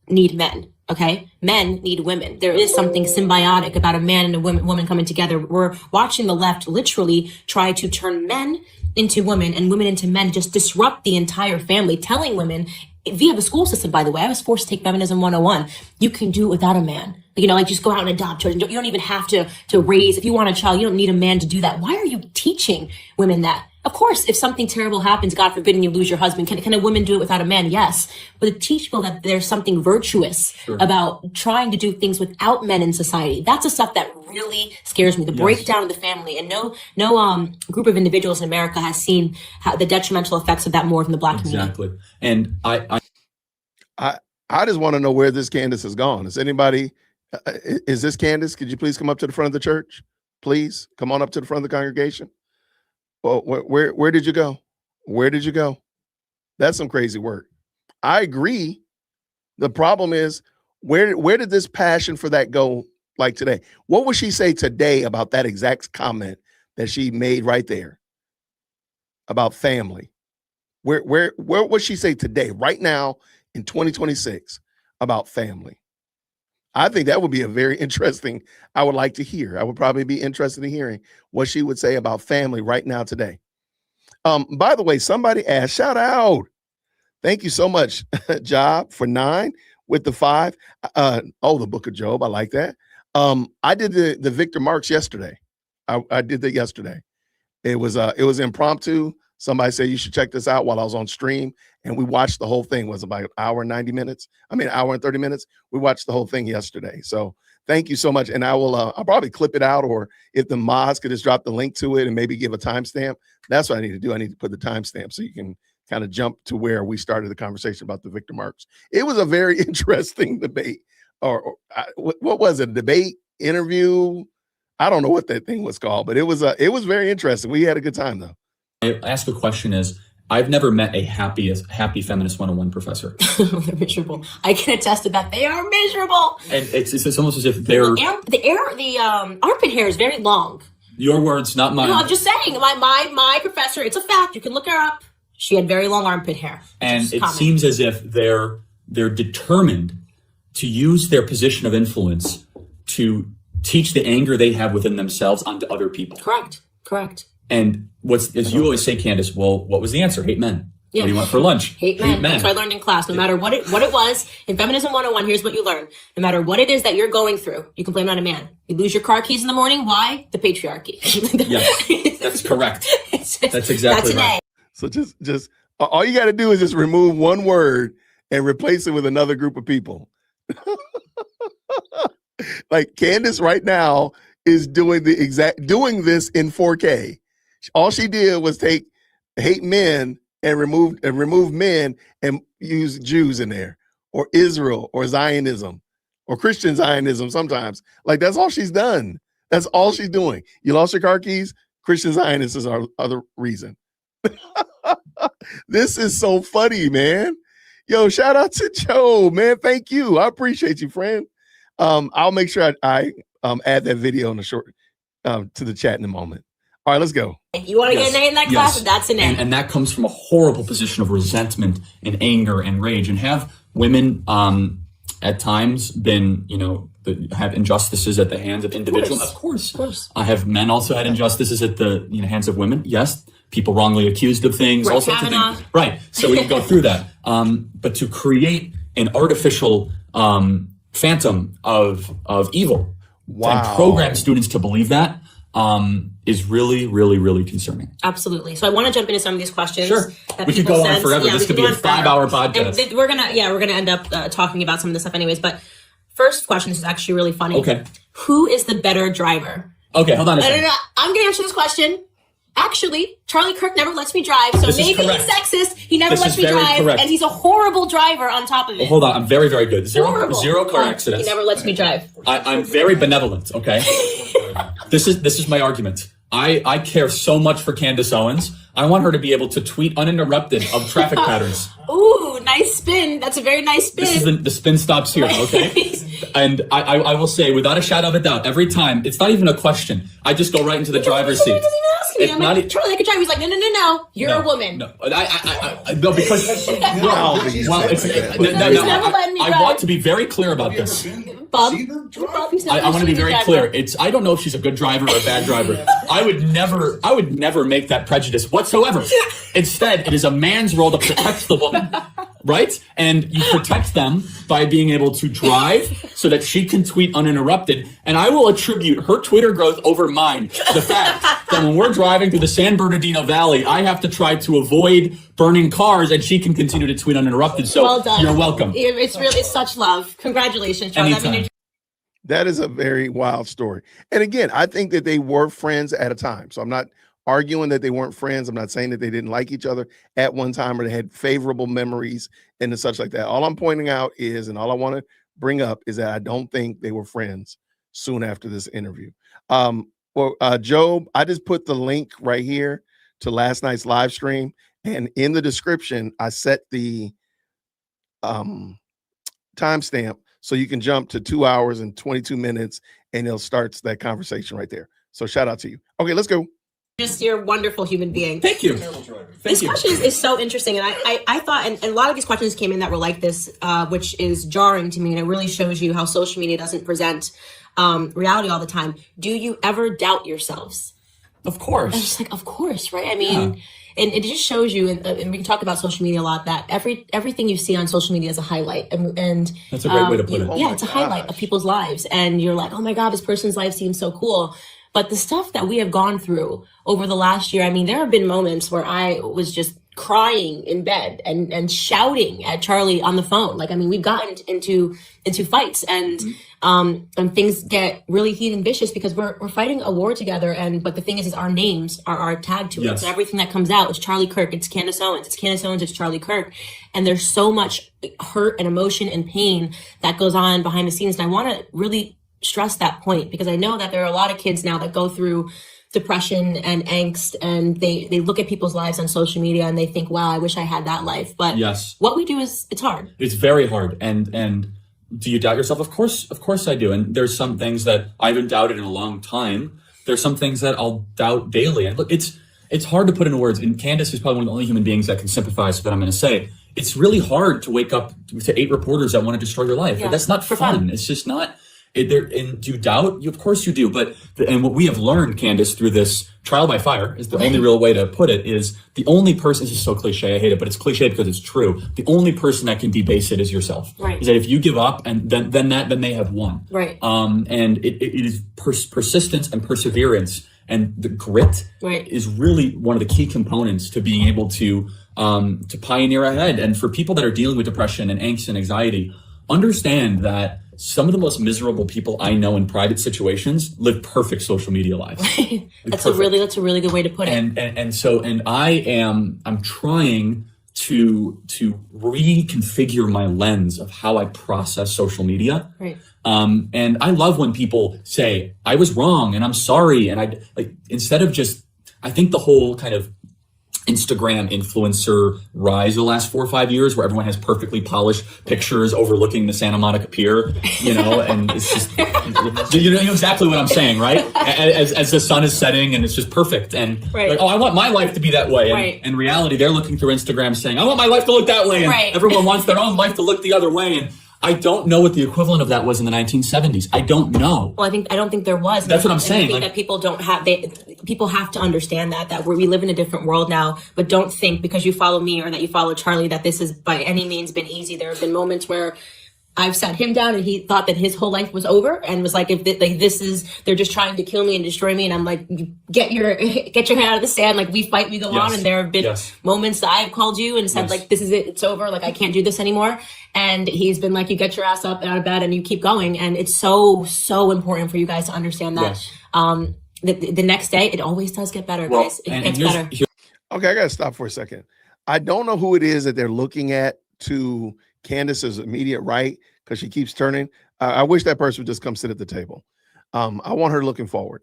need men. Okay. Men need women. There is something symbiotic about a man and a woman coming together. We're watching the left literally try to turn men into women and women into men, just disrupt the entire family, telling women via the school system, by the way, I was forced to take Feminism 101. You can do it without a man. Just go out and adopt children. You don't even have to raise. If you want a child, you don't need a man to do that. Why are you teaching women that? Of course, if something terrible happens, God forbid, and you lose your husband, can a woman do it without a man? Yes. But to teach people that there's something virtuous about trying to do things without men in society. That's the stuff that really scares me. The breakdown of the family, and no group of individuals in America has seen the detrimental effects of that more than the Black community. Exactly. And I just want to know where this Candace has gone. Is anybody? Is this Candace? Could you please come up to the front of the church? Please come on up to the front of the congregation. Well, where did you go? Where did you go? That's some crazy work. I agree. The problem is, where did this passion for that go like today? What would she say today about that exact comment that she made right there about family? Where would she say today, right now in 2026, about family? I think that would be a very interesting, I would like to hear. I would probably be interested in hearing what she would say about family right now today. By the way, somebody asked, shout out. Thank you so much, Job, for 9 with the 5. The book of Job. I like that. I did the Victor Marx yesterday. I did that yesterday. It was impromptu. Somebody said you should check this out while I was on stream, and we watched the whole thing. It was about an hour and 90 minutes. Hour and 30 minutes. We watched the whole thing yesterday. So thank you so much. And I'll probably clip it out, or if the mods could just drop the link to it and maybe give a timestamp. That's what I need to do. I need to put the timestamp so you can kind of jump to where we started the conversation about the Victor Marx. It was a very interesting debate. What was it? A debate, interview? I don't know what that thing was called, but it was very interesting. We had a good time though. I ask a question is, I've never met a happy Feminist 101 professor. They're miserable. I can attest to that. They are miserable. And it's almost as if they're... The armpit hair is very long. Your words, not mine. No, I'm just saying. My professor, it's a fact. You can look her up. She had very long armpit hair. And it seems as if they're determined to use their position of influence to teach the anger they have within themselves onto other people. Correct. And as you always say, Candace, well, what was the answer? Hate men. Yeah. What do you want for lunch? Hate men. That's what I learned in class. No matter what it was, in Feminism 101, here's what you learn. No matter what it is that you're going through, you can blame it on a man. You lose your car keys in the morning. Why? The patriarchy. Yes, that's correct. That's exactly right. So just all you got to do is just remove one word and replace it with another group of people. Like Candace right now is doing this in 4K. All she did was take hate men and remove men and use Jews in there, or Israel, or Zionism, or Christian Zionism sometimes. Like, that's all she's done. That's all she's doing. You lost your car keys? Christian Zionists is our other reason. This is so funny, man. Yo, shout out to Joe, man. Thank you. I appreciate you, friend. I'll make sure I add that video in the short to the chat in a moment. All right, let's go. If you want to get an A in that class, that's an A. And that comes from a horrible position of resentment and anger and rage. And have women at times been, have injustices at the hands of individuals? Of course. I have men also had injustices at the hands of women. Yes. People wrongly accused of things, all sorts of things. Right. So we can go through that. But to create an artificial phantom of evil, and program students to believe that, is really, really, really concerning. Absolutely. So I want to jump into some of these questions. Sure. We could go on forever. This could be a 5-hour podcast. And we're gonna end up talking about some of this stuff anyways. But first question, this is actually really funny. Okay. Who is the better driver? Okay, hold on a second. No. I'm gonna answer this question. Actually, Charlie Kirk never lets me drive, so maybe he's sexist. He never lets me drive, and he's a horrible driver on top of it. Well, hold on, I'm very, very good. Zero car accidents. He never lets me drive. I'm very benevolent, okay? This is my argument. I care so much for Candace Owens. I want her to be able to tweet uninterrupted of traffic patterns. Ooh, nice spin. That's a very nice spin. This is the spin stops here, okay? And I will say, without a shadow of a doubt, every time, it's not even a question. I just go right into the driver's seat. Me. I'm like, Charlie, I could drive. He's like, no. You're a woman. No, no, because he's never letting me drive. I want to be very clear about this. Bob, I want to be very clear. I don't know if she's a good driver or a bad driver. I would never make that prejudice whatsoever. Instead, it is a man's role to protect the woman, right? And you protect them by being able to drive so that she can tweet uninterrupted. And I will attribute her Twitter growth over mine to the fact that when we're driving through the San Bernardino Valley, I have to try to avoid burning cars, and she can continue to tweet uninterrupted. So well done. You're welcome. It's such love. Congratulations, Charlie. Anytime. That is a very wild story. And again, I think that they were friends at a time. So I'm not arguing that they weren't friends. I'm not saying that they didn't like each other at one time or they had favorable memories and such like that. All I'm pointing out is, and all I want to bring up is that I don't think they were friends soon after this interview. Job, I just put the link right here to last night's live stream. And in the description, I set the timestamp so you can jump to 2 hours and 22 minutes and it'll start that conversation right there. So shout out to you. Okay, let's go. Just you're a wonderful human being. Thank you. This question is so interesting. And I thought, and a lot of these questions came in that were like this, which is jarring to me. And it really shows you how social media doesn't present reality all the time. Do you ever doubt yourselves? Of course. I'm just like, of course, right? I mean, and it just shows you, and we can talk about social media a lot, that everything you see on social media is a highlight. And that's a great way to put it. Yeah, it's a highlight of people's lives. And you're like, oh my God, this person's life seems so cool. But the stuff that we have gone through over the last year, I mean, there have been moments where I was just crying in bed and shouting at Charlie on the phone. Like, I mean, we've gotten into fights and things get really heated and vicious because we're fighting a war together. But the thing is our names are tagged to it. So everything that comes out is Charlie Kirk. It's Candace Owens. It's Candace Owens. It's Charlie Kirk. And there's so much hurt and emotion and pain that goes on behind the scenes. And I want to really stress that point because I know that there are a lot of kids now that go through depression and angst and they look at people's lives on social media and they think, wow, I wish I had that life. But what we do is it's hard. It's very hard. And do you doubt yourself? Of course I do. And there's some things that I haven't doubted in a long time. There's some things that I'll doubt daily. And look, it's hard to put into words. And Candace is probably one of the only human beings that can sympathize with what I'm going to say. It's really hard to wake up to 8 reporters that want to destroy your life. That's not fun. It's just not. And do you doubt? Of course you do. But and what we have learned, Candace, through this trial by fire is the only real way to put it is the only person. This is so cliche. I hate it, but it's cliche because it's true. The only person that can debase it is yourself. Right. Is that if you give up and then they have won. Right. And it is persistence and perseverance and the grit is really one of the key components to being able to pioneer ahead. And for people that are dealing with depression and angst and anxiety, understand that some of the most miserable people I know in private situations live perfect social media lives. That's a really good way to put it. And I'm trying to reconfigure my lens of how I process social media. Right. And I love when people say, I was wrong and I'm sorry. And instead of just, I think the whole kind of Instagram influencer rise the last 4 or 5 years where everyone has perfectly polished pictures overlooking the Santa Monica Pier, and it's just, you know exactly what I'm saying, right? As the sun is setting and it's just perfect. And like, oh, I want my life to be that way. And in reality, they're looking through Instagram saying, I want my life to look that way. And everyone wants their own life to look the other way. And I don't know what the equivalent of that was in the 1970s. I don't know. Well, I don't think there was. That's what I'm saying. I think that people have to understand that we live in a different world now, but don't think because you follow me or that you follow Charlie that this has by any means been easy. There have been moments where I've sat him down and he thought that his whole life was over and was like, if they're just trying to kill me and destroy me. And I'm like, get your head out of the sand. Like, we fight, we go on. And there have been moments that I've called you and said like, this is it. It's over. Like, I can't do this anymore. And he's been like, you get your ass up and out of bed and you keep going. And it's so, so important for you guys to understand that, the next day, it always does get better, guys. It gets better. Okay. I got to stop for a second. I don't know who it is that they're looking at to Candace's immediate right, because she keeps turning. I wish that person would just come sit at the table. I want her looking forward.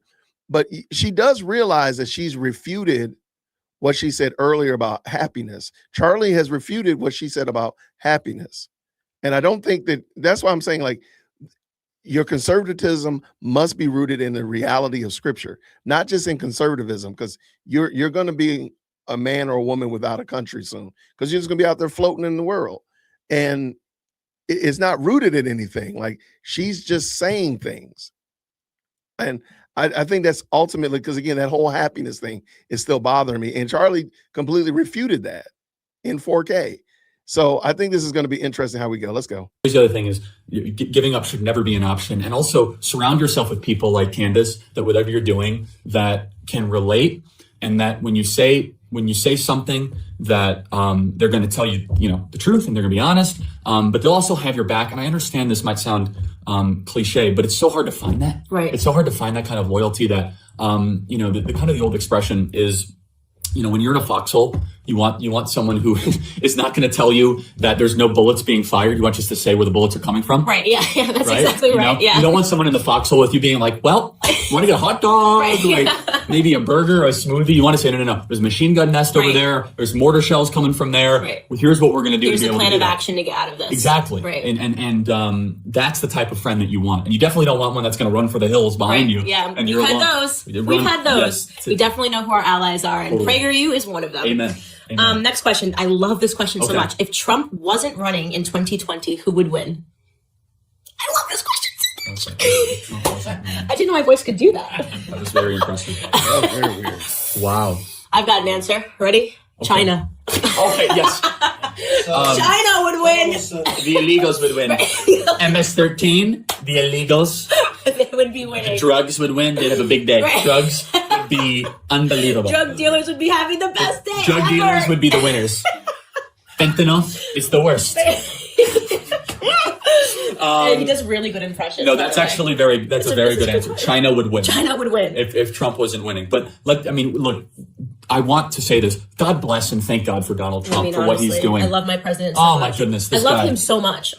But she does realize that she's refuted what she said earlier about happiness. Charlie has refuted what she said about happiness. And I don't think that's why I'm saying, like, your conservatism must be rooted in the reality of scripture, not just in conservatism, because you're going to be a man or a woman without a country soon, because you're just going to be out there floating in the world. And it's not rooted in anything. Like, she's just saying things. And I think that's ultimately, because again, that whole happiness thing is still bothering me. And Charlie completely refuted that in 4K. So I think this is going to be interesting how we go. Let's go. The other thing is, giving up should never be an option. And also surround yourself with people like Candace, that whatever you're doing, that can relate. And that when you say something, that they're going to tell you, the truth, and they're going to be honest, but they'll also have your back. And I understand this might sound cliche, but it's so hard to find that. Right. It's so hard to find that kind of loyalty that, the kind of the old expression is, when you're in a foxhole, you want someone who is not going to tell you that there's no bullets being fired. You want just to say where the bullets are coming from. Right. Yeah. That's right? Exactly right. Yeah. You don't want someone in the foxhole with you being like, well, you want to get a hot dog, maybe a burger, a smoothie. You want to say, no. There's a machine gun nest over there. There's mortar shells coming from there. Right. Well, here's what we're going to do. Here's to be the able plan to do of that. action to get out of this. Exactly. Right. And that's the type of friend that you want. And you definitely don't want one that's going to run for the hills behind you. Yeah. And We've had those. We've had those. Yes. We definitely know who our allies are. And PragerU is one of them. Amen. Next question. I love this question so much. If Trump wasn't running in 2020, who would win? I love this question. I didn't know my voice could do that. That was very impressive. Oh, very weird. Wow. I've got an answer. Ready? Okay. China. Okay, yes. China would win. The illegals would win. MS-13, the illegals. They would be winning. Drugs would win. They'd have a big day. Right. Drugs would be unbelievable. Drug dealers would be having the best day Drug ever. dealers would be the winners. Fentanyl is the worst. He does really good impressions. No, that's actually that's a very good answer. China would win. China would win. If Trump wasn't winning. But look, I want to say this. God bless and thank God for Donald Trump for honestly, what he's doing. I love my president so much. My goodness. I love him so much.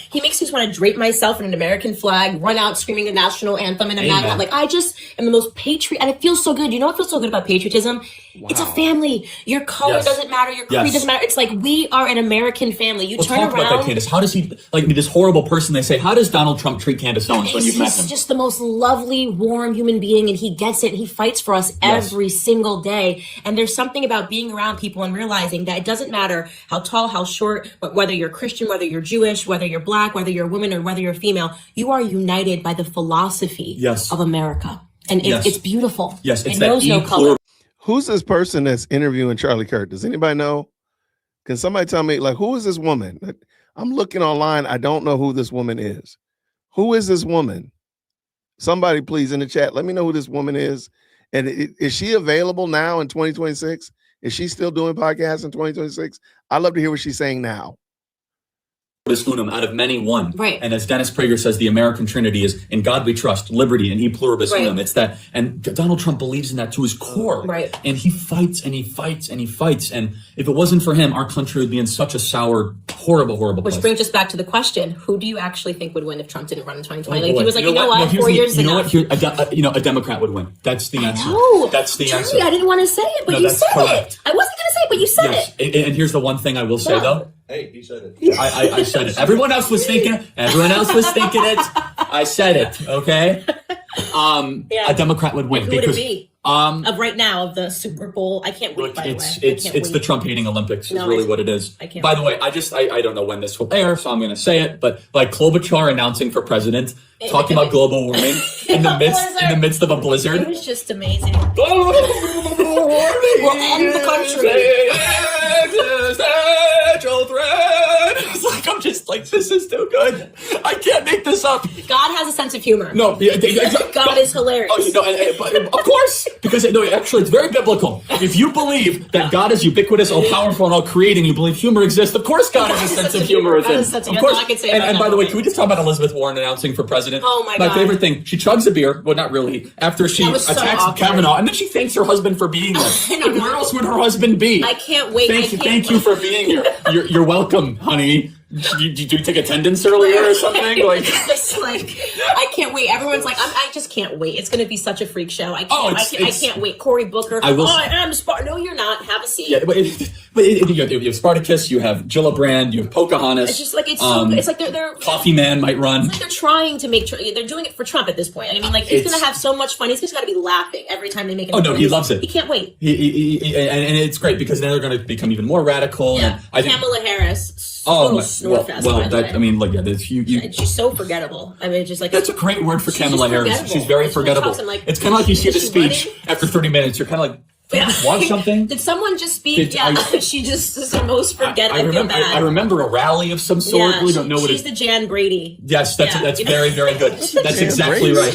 He makes me just want to drape myself in an American flag, run out screaming the national anthem and I just am the most patriot. And it feels so good. You know what feels so good about patriotism? Wow. It's a family. Your color doesn't matter. Your creed doesn't matter. It's like we are an American family. You turn around. About that, Candace. How does he, this horrible person they say, how does Donald Trump treat Candace Owens when you've met him? He's just the most lovely, warm human being, and he gets it. And he fights for us every single day. And there's something about being around people and realizing that it doesn't matter how tall, how short, but whether you're Christian, whether you're Jewish, whether you're Black, whether you're a woman, or whether you're female, you are united by the philosophy of America. And it's beautiful. Yes, it's it knows no color. Who's this person that's interviewing Charlie Kirk? Does anybody know? Can somebody tell me, who is this woman? I'm looking online. I don't know who this woman is. Who is this woman? Somebody please in the chat, let me know who this woman is. And is she available now in 2026? Is she still doing podcasts in 2026? I'd love to hear what she's saying now. Unum, out of many one. Right. And as Dennis Prager says, the American Trinity is in God we trust, liberty, and e pluribus unum. It's that, and Donald Trump believes in that to his core. Right. And he fights and he fights and he fights. And if it wasn't for him, our country would be in such a sour, horrible place. Which brings us back to the question: who do you actually think would win if Trump didn't run in 2020? He was like, you know what? 4 years ago. A Democrat would win. That's the answer. That's the answer. I didn't want to say it, but you said it. I wasn't going to say it, but you said it. And here's the one thing I will say though. Hey, he said it. I said it. Everyone else was thinking it. I said it. Okay. A Democrat would win. Who would it be? Of right now, of the Super Bowl. I can't wait, by the way. It's the Trump hating Olympics is really what it is. I can't by the way, I don't know when this will air, so I'm going to say it, but Klobuchar announcing for president, talking about global warming in the midst of a blizzard. It was just amazing. We'll end the country. It's like, I'm just like, this is too good. I can't make this up. God has a sense of humor. No, God is hilarious. Oh, but of course, because actually, it's very biblical. If you believe that God is ubiquitous, all powerful, and all creating, you believe humor exists. Of course, God has a sense of humor within. Of course. And by the way, can we just talk about Elizabeth Warren announcing for president? Oh my God! My favorite thing. She chugs a beer. Well, not really. After she attacks Kavanaugh, and then she thanks her husband for being there. Where else would her husband be? I can't wait. Thank you for being here. You're welcome, honey. Did you take attendance earlier or something? Like, it's like, I can't wait. Everyone's like, I just can't wait. It's going to be such a freak show. I can't wait. Cory Booker. I am No, you're not. Have a seat. Yeah, but you have Spartacus. You have Gilla Brand. You have Pocahontas. It's just like it's like they're Coffee Man might run. It's like they're trying to make. They're doing it for Trump at this point. I mean, like he's going to have so much fun. He's just got to be laughing every time they make it. Oh no, he loves it. He can't wait. And it's great because then they're going to become even more radical. Yeah. And Kamala Harris. She's so forgettable. I mean, just like that's a great word for Kamala Harris. She's very forgettable. It's kind of like you see the speech after 30 minutes. You're kind of like, watch something. Did someone just speak? She just is the most forgettable. I remember a rally of some sort. Yeah, really don't know what she's the Jan Brady. Yes, that's very, very good. That's exactly right.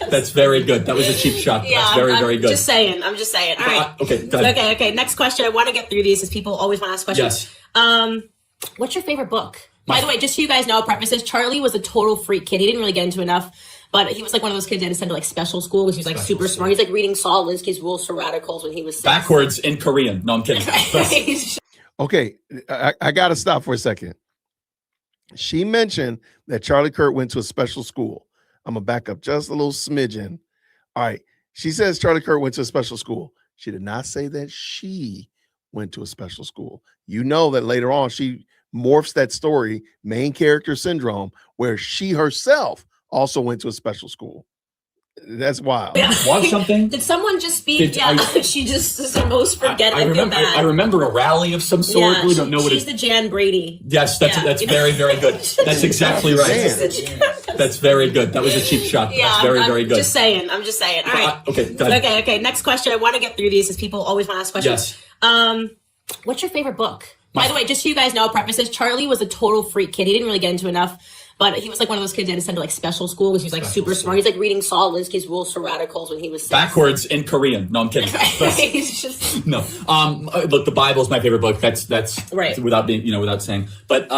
That's very good. That was a cheap shot. Yeah, that's very good. I'm just saying. All right. Okay, go ahead. Okay. Next question. I want to get through these because people always want to ask questions. Yes. What's your favorite book? By the way, just so you guys know, prefaces, Charlie was a total freak kid. He didn't really get into enough, but he was like one of those kids that had to send to like special school because he was like super smart. He's like reading Saul Alinsky's Rules for Radicals when he was 6. Backwards in Korean. No, I'm kidding. Okay, I got to stop for a second. She mentioned that Charlie Kirk went to a special school. I'm going to back up just a little smidgen. All right. She says Charlie Kirk went to a special school. She did not say that she went to a special school. You know that later on she morphs that story, main character syndrome, where she herself also went to a special school. That's wild. Watch something. Did someone just speak? She just is the most forgettable. I remember a rally of some sort. Really don't know what she's the Jan Brady. Yes, that's very, very good. That's exactly right. That's very good. That was a cheap shot. Yeah, that's very good. I'm just saying. All right. Okay, go ahead. Okay. Next question. I want to get through these because people always want to ask questions. Yes. What's your favorite book? By the way, just so you guys know, prefaces, Charlie was a total freak kid. He didn't really get into enough, but he was like one of those kids that had to send to like special school because he was like super smart. He's like reading Saul Alinsky's Rules for Radicals when he was 6. Backwards in Korean. No, I'm kidding. No. Look, the Bible is my favorite book. That's right. Without saying. But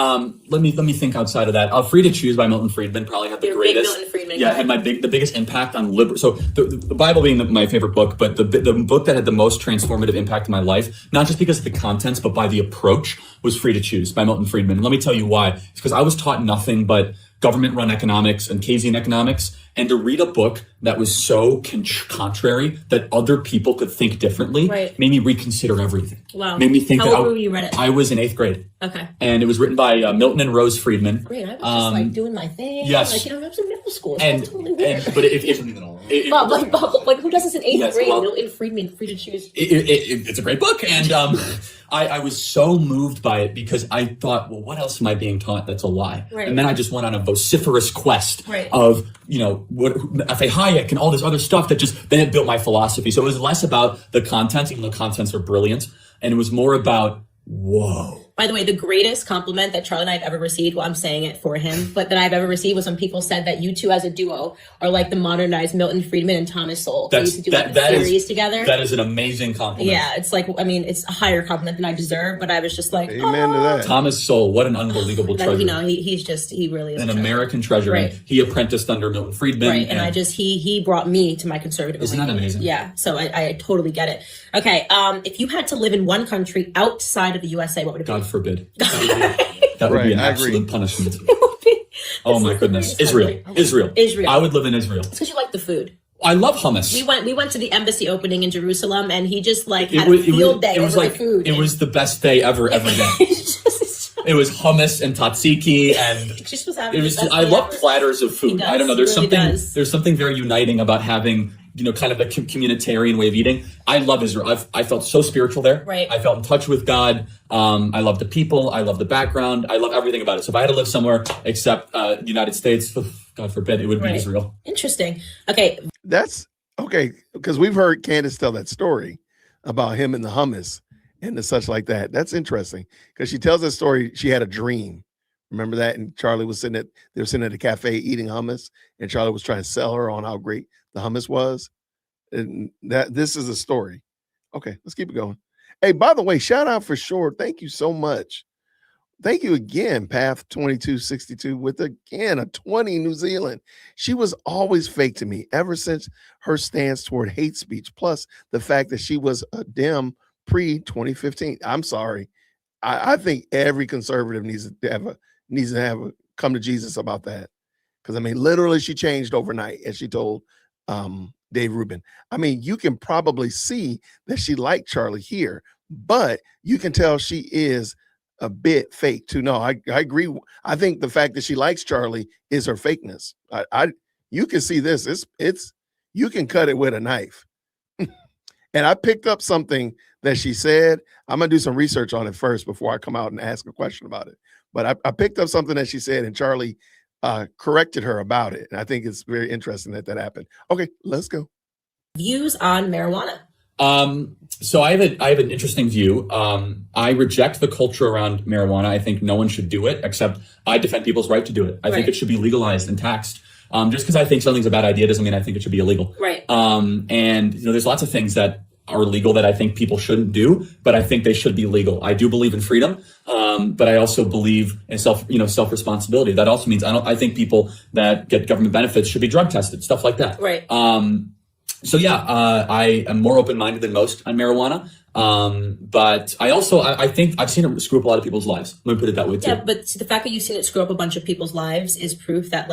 let me think outside of that. Free to Choose by Milton Friedman probably had the greatest. Milton Friedman. Yeah, had the biggest impact on liberty. So the Bible being my favorite book, but the book that had the most transformative impact in my life, not just because of the contents, but by the approach, was Free to Choose by Milton Friedman. And let me tell you why. It's because I was taught nothing but government-run economics and Keynesian economics, and to read a book that was so contrary that other people could think differently made me reconsider everything. Wow. Made me think How old were you read it? I was in 8th grade. Okay. And it was written by Milton and Rose Friedman. Great. I was just like doing my thing. Yes. Like, I was in middle school. And, totally weird. But like who does this in 8th grade? Milton Friedman, Free to Choose. It's a great book. And I was so moved by it because I thought, well, what else am I being taught that's a lie? Right. And then I just went on a vociferous quest of, F.A. Hayek and all this other stuff that then it built my philosophy. So it was less about the contents, even though contents are brilliant. And it was more about, whoa. By the way, the greatest compliment that Charlie and I have ever received, well, I'm saying it for him, but that I've ever received was when people said that you two as a duo are like the modernized Milton Friedman and Thomas Sowell. They used to do a series together. That is an amazing compliment. Yeah, it's like, I mean, it's a higher compliment than I deserve, but I was just like, amen to that. Thomas Sowell, what an unbelievable treasure. He really is an American treasure. Right. He apprenticed under Milton Friedman. Right, and he brought me to my conservative Isn't that amazing? Yeah, so I totally get it. Okay, if you had to live in one country outside of the USA, what would it be? God forbid. That would be an absolute punishment. Oh my goodness. Israel. I would live in Israel. It's because you like the food. I love hummus. We went to the embassy opening in Jerusalem, and he just had a field day over the food. It was the best day ever day. It was hummus and tzatziki, and I love platters of food. I don't know. There's something very uniting about having kind of a communitarian way of eating. I love Israel. I felt so spiritual there. Right. I felt in touch with God. I love the people. I love the background. I love everything about it. So if I had to live somewhere except the United States, God forbid, it would be Israel. Interesting. Okay. That's okay, because we've heard Candace tell that story. about him and the hummus and the such like that. That's interesting because she tells that story. She had a dream. Remember that? And Charlie was they were sitting at the cafe eating hummus, and Charlie was trying to sell her on how great the hummus was. And this is a story. Okay, let's keep it going. Hey, by the way, shout out for sure. Thank you so much. Thank you again, Path 2262, with again a 20 New Zealand. She was always fake to me ever since her stance toward hate speech, plus the fact that she was a Dem pre-2015. I'm sorry. I think every conservative needs to have a come to Jesus about that. Because I mean, literally, she changed overnight, as she told Dave Rubin. I mean, you can probably see that she liked Charlie here, but you can tell she is a bit fake too. No, I agree. I think the fact that she likes Charlie is her fakeness. You can see this. It's you can cut it with a knife. And I picked up something that she said. I'm gonna do some research on it first before I come out and ask a question about it. But I picked up something that she said, and Charlie corrected her about it. And I think it's very interesting that happened. Okay, let's go. Views on marijuana. So I have an interesting view. I reject the culture around marijuana. I think no one should do it, except I defend people's right to do it. I think it should be legalized and taxed. Just because I think something's a bad idea doesn't mean I think it should be illegal. Right. And there's lots of things that are legal that I think people shouldn't do, but I think they should be legal. I do believe in freedom, but I also believe in self-responsibility. That also means I think people that get government benefits should be drug tested, stuff like that. Right. So yeah, I am more open-minded than most on marijuana. But I think I've seen it screw up a lot of people's lives. Let me put it that way too. Yeah, but the fact that you've seen it screw up a bunch of people's lives is proof that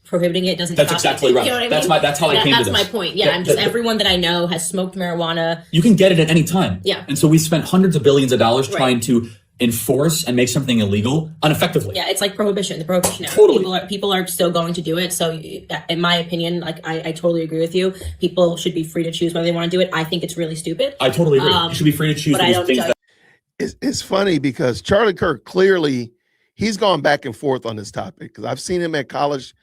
prohibiting it doesn't. That's exactly right. You know what I mean? That's how I came to this. That's my point. Yeah, everyone that I know has smoked marijuana. You can get it at any time. Yeah. And so we spent hundreds of billions of dollars trying to enforce and make something illegal ineffectively. Yeah, it's like prohibition. The prohibition era. Totally. People are still going to do it. So in my opinion, I totally agree with you. People should be free to choose whether they want to do it. I think it's really stupid. I totally agree. You should be free to choose these things. It's funny because Charlie Kirk clearly he's gone back and forth on this topic because I've seen him at colleges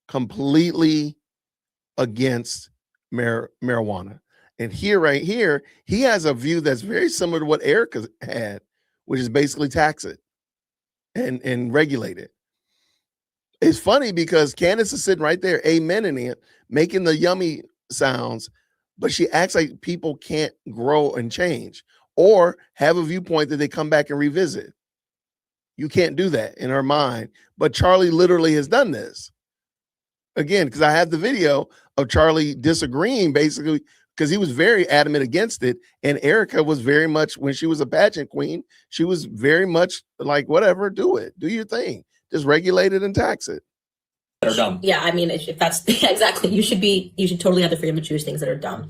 completely against marijuana. And right here, he has a view that's very similar to what Erica had, which is basically tax it and regulate it. It's funny because Candace is sitting right there, amening it, making the yummy sounds, but she acts like people can't grow and change or have a viewpoint that they come back and revisit. You can't do that in her mind. But Charlie literally has done this. Again, because I have the video of Charlie disagreeing basically because he was very adamant against it. And Erica was very much, when she was a pageant queen, she was very much like, whatever, do it. Do your thing. Just regulate it and tax it. That are dumb. Yeah, I mean, if that's exactly, you should totally have the freedom to choose things that are dumb.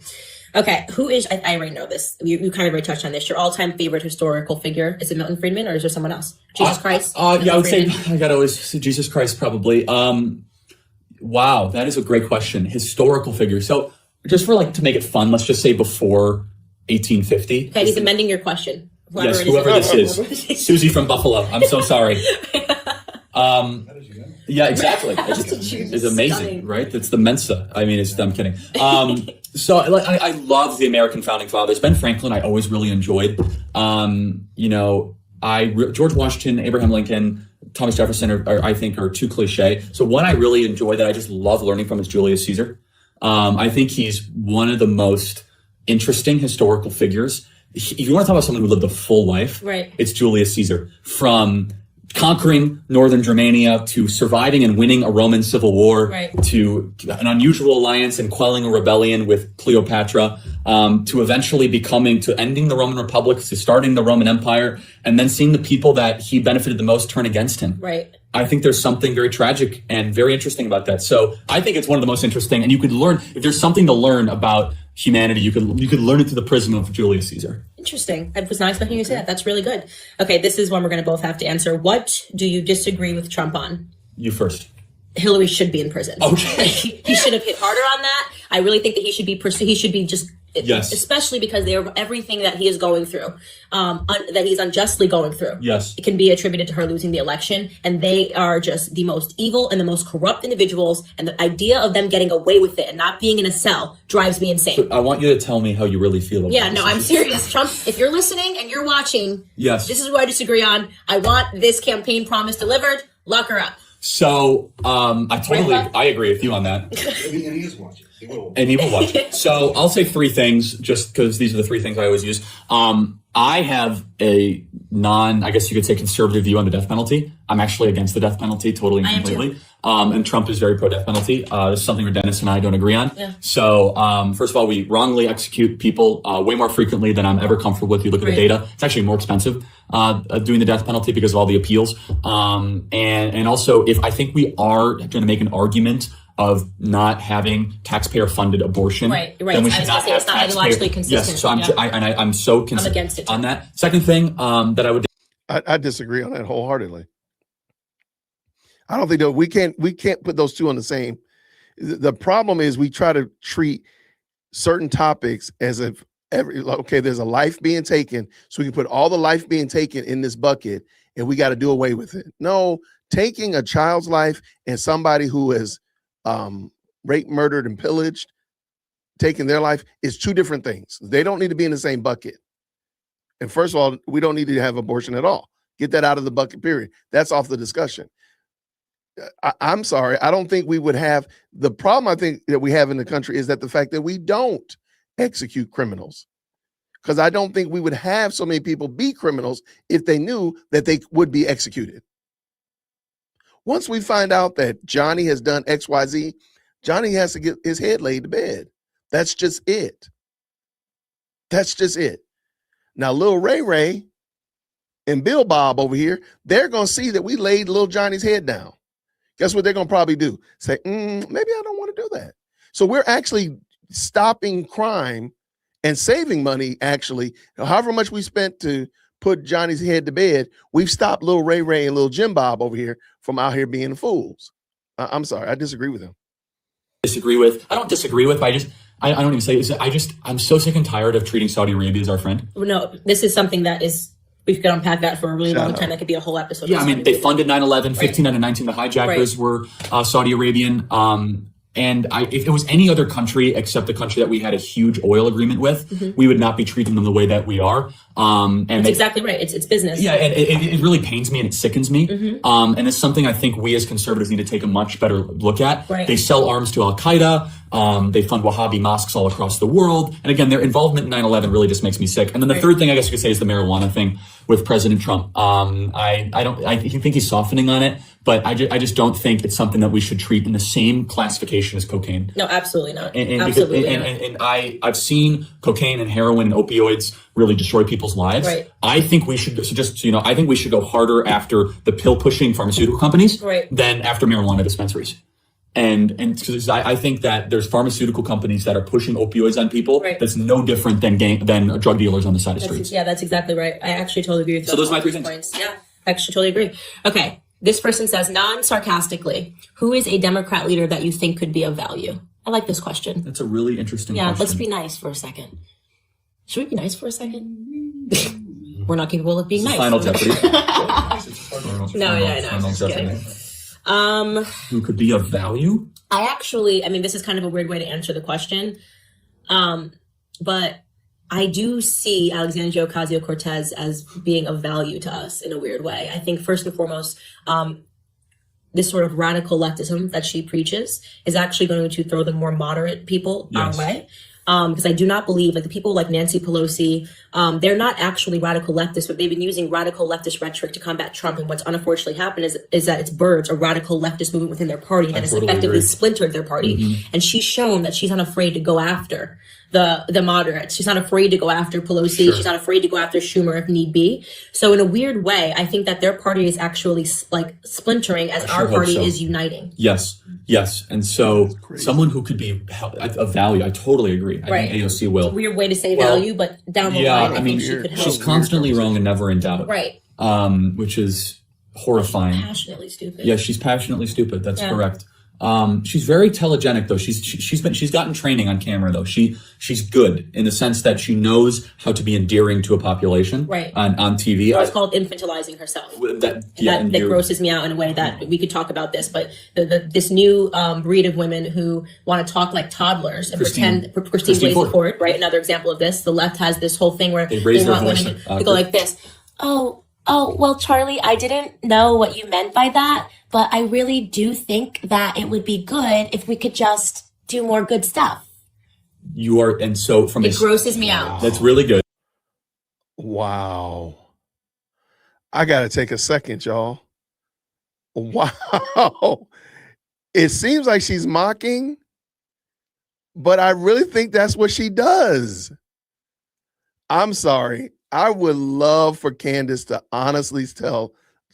Okay, who is, I already know this. You kind of already touched on this. Your all-time favorite historical figure, is it Milton Friedman or is there someone else? Jesus Christ? Yeah, I would say, I gotta always say Jesus Christ probably. Wow, that is a great question. Historical figure. So just for to make it fun, let's just say before 1850. Okay, he's amending your question. Whoever this is. Susie from Buffalo. I'm so sorry. Yeah, exactly. It's amazing, stunning. Right? It's the Mensa. I mean, I'm kidding. So I love the American founding fathers. Ben Franklin, I always really enjoyed. George Washington, Abraham Lincoln, Thomas Jefferson I think are too cliche. So one I really enjoy that I just love learning from is Julius Caesar. I think he's one of the most interesting historical figures. If you want to talk about someone who lived a full life, right? It's Julius Caesar. From conquering northern Germania to surviving and winning a Roman civil war, right, to an unusual alliance and quelling a rebellion with Cleopatra, to eventually ending the Roman Republic, to starting the Roman Empire, and then seeing the people that he benefited the most turn against him. Right. I think there's something very tragic and very interesting about that. So I think it's one of the most interesting, and you could learn, if there's something to learn about humanity, you could learn it through the prism of Julius Caesar. Interesting. I was not expecting you to say that. That's really good. Okay, this is one we're going to both have to answer. What do you disagree with Trump on? You first. Hillary should be in prison. Okay. He should have hit harder on that. I really think that he should be just Yes. Especially because everything that he is going through, that he's unjustly going through. Yes. It can be attributed to her losing the election. And they are just the most evil and the most corrupt individuals. And the idea of them getting away with it and not being in a cell drives me insane. So I want you to tell me how you really feel about this. I'm serious. Trump, if you're listening and you're watching, yes, this is what I disagree on. I want this campaign promise delivered. Lock her up. So I agree with you on that. And he is watching. And he will watch it. So I'll say three things, just because these are the three things I always use. I have a I guess you could say, conservative view on the death penalty. I'm actually against the death penalty totally and completely. And Trump is very pro-death penalty. This is something where Dennis and I don't agree on. Yeah. So first of all, we wrongly execute people way more frequently than I'm ever comfortable with. You look at the data. It's actually more expensive doing the death penalty because of all the appeals. And also, if I think we are going to make an argument of not having taxpayer-funded abortion, right. Then we should not have it's not ideologically consistent. Yes, so I'm so I'm against it on that. Second thing that I would, I disagree on that wholeheartedly. I don't think that we can't put those two on the same. The problem is we try to treat certain topics as if there's a life being taken, so we can put all the life being taken in this bucket, and we got to do away with it. No, taking a child's life and somebody who is raped, murdered, and pillaged, taking their life is two different things. They don't need to be in the same bucket. And first of all, we don't need to have abortion at all. Get that out of the bucket, period. That's off the discussion. I'm sorry. I don't think we would have the problem. I think that we have in the country is that the fact that we don't execute criminals, because I don't think we would have so many people be criminals if they knew that they would be executed. Once we find out that Johnny has done XYZ, Johnny has to get his head laid to bed. That's just it. That's just it. Now, Lil Ray Ray and Bill Bob over here, they're going to see that we laid Lil Johnny's head down. Guess what they're going to probably do? Say, maybe I don't want to do that. So we're actually stopping crime and saving money, actually. However much we spent to put Johnny's head to bed, we've stopped Lil Ray Ray and Lil Jim Bob over here from out here being fools. I'm sorry. I disagree with him. I don't disagree with, but I don't even say it. I'm so sick and tired of treating Saudi Arabia as our friend. No, this is something that we could unpack that for a really long time. That could be a whole episode. Yeah, I mean, they funded 9/11, 15 out of 19, the hijackers were Saudi Arabian. And if it was any other country except the country that we had a huge oil agreement with, we would not be treating them the way that we are. That's exactly right. It's business. Yeah, and it really pains me and it sickens me. And it's something I think we as conservatives need to take a much better look at. Right. They sell arms to Al-Qaeda. They fund Wahhabi mosques all across the world. And again, their involvement in 9/11 really just makes me sick. And then the third thing I guess you could say is the marijuana thing with President Trump. I think he's softening on it, but I just don't think it's something that we should treat in the same classification as cocaine. No, absolutely not. And I've seen cocaine and heroin and opioids really destroy people's lives. Right. I think we should, I think we should go harder after the pill pushing pharmaceutical companies than after marijuana dispensaries. And because I think that there's pharmaceutical companies that are pushing opioids on people. That's no different than drug dealers on the side of streets. Yeah, that's exactly right. I actually totally agree with you. So those are my 3 things. Points. Yeah, I actually totally agree. Okay. This person says, non-sarcastically, who is a Democrat leader that you think could be of value? I like this question. That's a really interesting question. Yeah, let's be nice for a second. Should we be nice for a second? We're not capable of being nice. Final Jeopardy. No. Who could be of value? I mean, this is kind of a weird way to answer the question. But I do see Alexandria Ocasio-Cortez as being of value to us in a weird way. I think first and foremost, this sort of radical leftism that she preaches is actually going to throw the more moderate people our way. Because I do not believe, like the people like Nancy Pelosi, they're not actually radical leftists, but they've been using radical leftist rhetoric to combat Trump. And what's unfortunately happened is that it's birthed a radical leftist movement within their party that has effectively splintered their party. And she's shown that she's not afraid to go after the moderates. She's not afraid to go after Pelosi. She's not afraid to go after Schumer if need be. So in a weird way, I think that their party is actually like splintering as our party is uniting. Yes. And so someone who could be of value, I totally agree. I think AOC will. It's a weird way to say value, but down the line, I think she could help. She's constantly wrong and never in doubt. Right. Which is horrifying. Passionately stupid. Yeah, she's passionately stupid. That's correct. She's very telegenic though. She's gotten training on camera though. She's good in the sense that she knows how to be endearing to a population on TV. It's called infantilizing herself. That grosses me out in a way that we could talk about this, but this new breed of women who want to talk like toddlers and pretend Christine Blasey Ford, right? Another example of this. The left has this whole thing where they want women to go like this. Oh, well, Charlie, I didn't know what you meant by that, but I really do think that it would be good if we could just do more good stuff. It grosses me out. That's really good. Wow. I got to take a second, y'all. Wow. It seems like she's mocking, but I really think that's what she does. I'm sorry. I would love for Candace to honestly to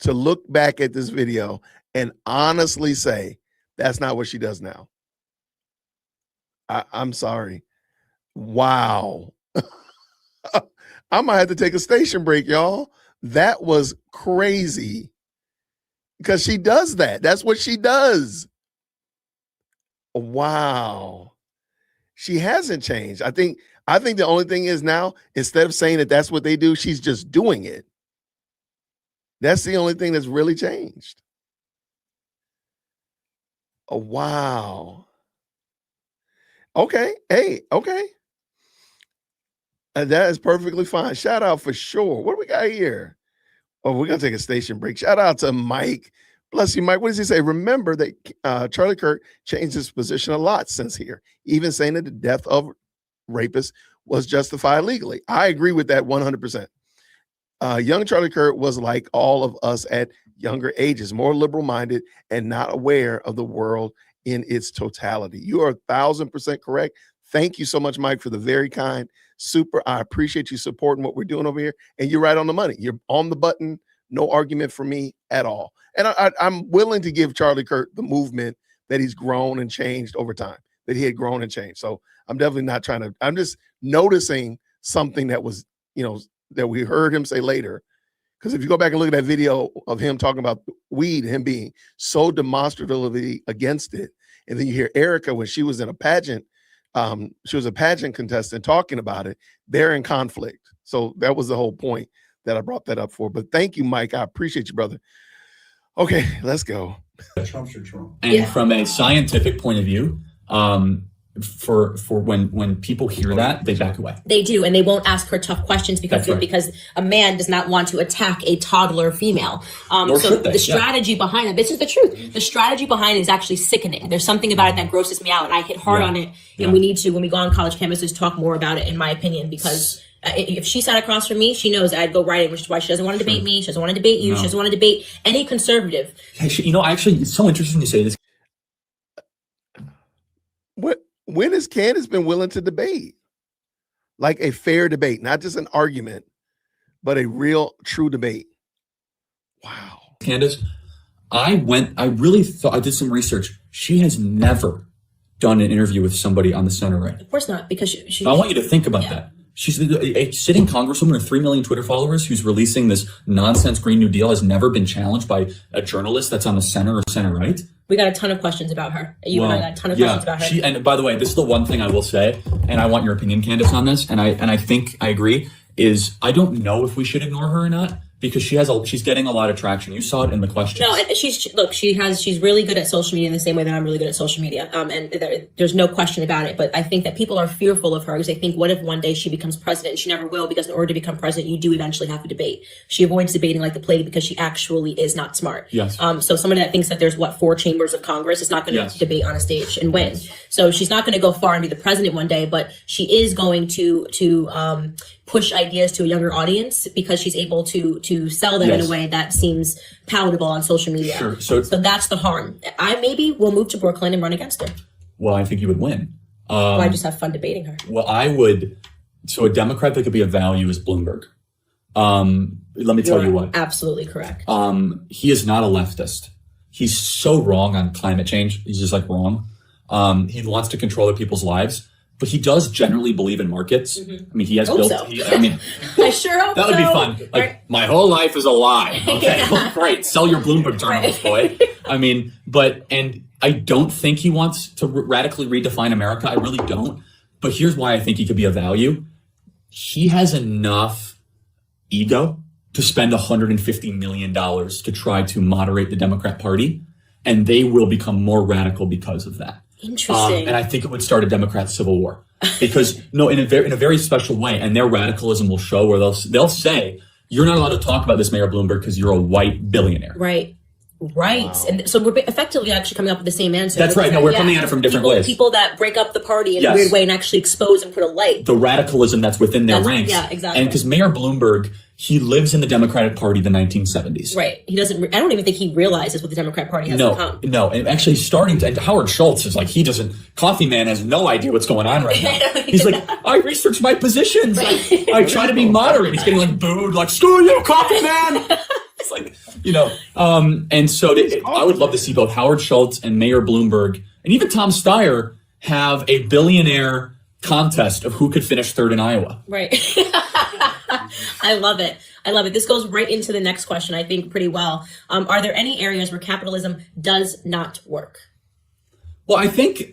look back at this video and honestly say, that's not what she does now. I'm sorry. Wow. I might have to take a station break, y'all. That was crazy. Because she does that. That's what she does. Wow. She hasn't changed. I think the only thing is now, instead of saying that that's what they do, she's just doing it. That's the only thing that's really changed. Oh, wow. Okay. Hey, okay. That is perfectly fine. Shout out for sure. What do we got here? Oh, we're going to take a station break. Shout out to Mike. Bless you, Mike. What does he say? Remember that Charlie Kirk changed his position a lot since here, even saying that the death of rapists was justified legally. I agree with that 100%. Young Charlie Kirk was like all of us at younger ages, more liberal-minded and not aware of the world in its totality. You are 1,000% correct. Thank you so much, Mike, for the very kind. Super. I appreciate you supporting what we're doing over here. And you're right on the money. You're on the button. No argument for me at all. And I'm willing to give Charlie Kirk the movement that he's grown and changed over time, that he had grown and changed. So I'm definitely not trying to, I'm just noticing something that was, that we heard him say later. Because if you go back and look at that video of him talking about weed, him being so demonstratively against it, and then you hear Erica when she was in a pageant, she was a pageant contestant talking about it, they're in conflict. So that was the whole point that I brought that up for. But thank you, Mike. I appreciate you, brother. Okay, let's go. And from a scientific point of view, for when people hear that, they back away. They do, and they won't ask her tough questions because a man does not want to attack a toddler female. So the strategy behind it, this is the truth. The strategy behind it is actually sickening. There's something about it that grosses me out, and I hit hard on it. And we need to, when we go on college campuses, talk more about it, in my opinion, because if she sat across from me, she knows I'd go right in, which is why she doesn't want to debate me. She doesn't want to debate you. She doesn't want to debate any conservative. Actually, it's so interesting you say this. When has Candace been willing to debate? Like a fair debate, not just an argument, but a real, true debate. Wow. Candace, I did some research. She has never done an interview with somebody on the center right. Of course not, because I want you to think about that. She's a sitting congresswoman with 3 million Twitter followers who's releasing this nonsense Green New Deal, has never been challenged by a journalist that's on the center or center right. We got a ton of questions about her. You and I got a ton of questions about her. And by the way, this is the one thing I will say, and I want your opinion, Candace, on this, and I think I agree, is I don't know if we should ignore her or not, because she's getting a lot of traction. You saw it in the questions. No, and she's really good at social media in the same way that I'm really good at social media. And there's no question about it. But I think that people are fearful of her because they think, what if one day she becomes president? She never will, because in order to become president, you do eventually have to debate. She avoids debating like the plague because she actually is not smart. Yes. So somebody that thinks that there's 4 chambers of Congress is not going to debate on a stage and win. So she's not going to go far and be the president one day, but she is going to push ideas to a younger audience because she's able to sell them in a way that seems palatable on social media. Sure. So that's the harm. I maybe will move to Brooklyn and run against her. Well, I think you would win. I just have fun debating her. Well, I would. So a Democrat that could be a value is Bloomberg. Let me tell you what. Absolutely correct. He is not a leftist. He's so wrong on climate change. He's just wrong. He wants to control other people's lives. But he does generally believe in markets. Mm-hmm. I mean, he has built. So. I sure hope that would be fun. My whole life is a lie. Okay, great. Sell your Bloomberg journals, boy. I mean, I don't think he wants to radically redefine America. I really don't. But here's why I think he could be of value. He has enough ego to spend $150 million to try to moderate the Democrat Party, and they will become more radical because of that. Interesting. And I think it would start a Democrat civil war because in a very special way, and their radicalism will show where they'll say, you're not allowed to talk about this, Mayor Bloomberg, because you're a white billionaire. Right. Wow. And so we're effectively actually coming up with the same answer. That's right. No, we're coming at it from different ways. People that break up the party in a weird way and actually expose and put a light. The radicalism that's within their ranks. Yeah, exactly. And because Mayor Bloomberg, he lives in the Democratic Party of the 1970s. Right. He doesn't, I don't even think he realizes what the Democrat Party has become. No. And actually and Howard Schultz is like, Coffee Man has no idea what's going on right now. He's like, I research my positions. Right. I try to be moderate. He's getting like booed, like, screw you, Coffee Man. It's like, and so I would love to see both Howard Schultz and Mayor Bloomberg and even Tom Steyer have a billionaire contest of who could finish third in Iowa. Right. I love it. This goes right into the next question, I think, pretty well. Are there any areas where capitalism does not work? Well, I think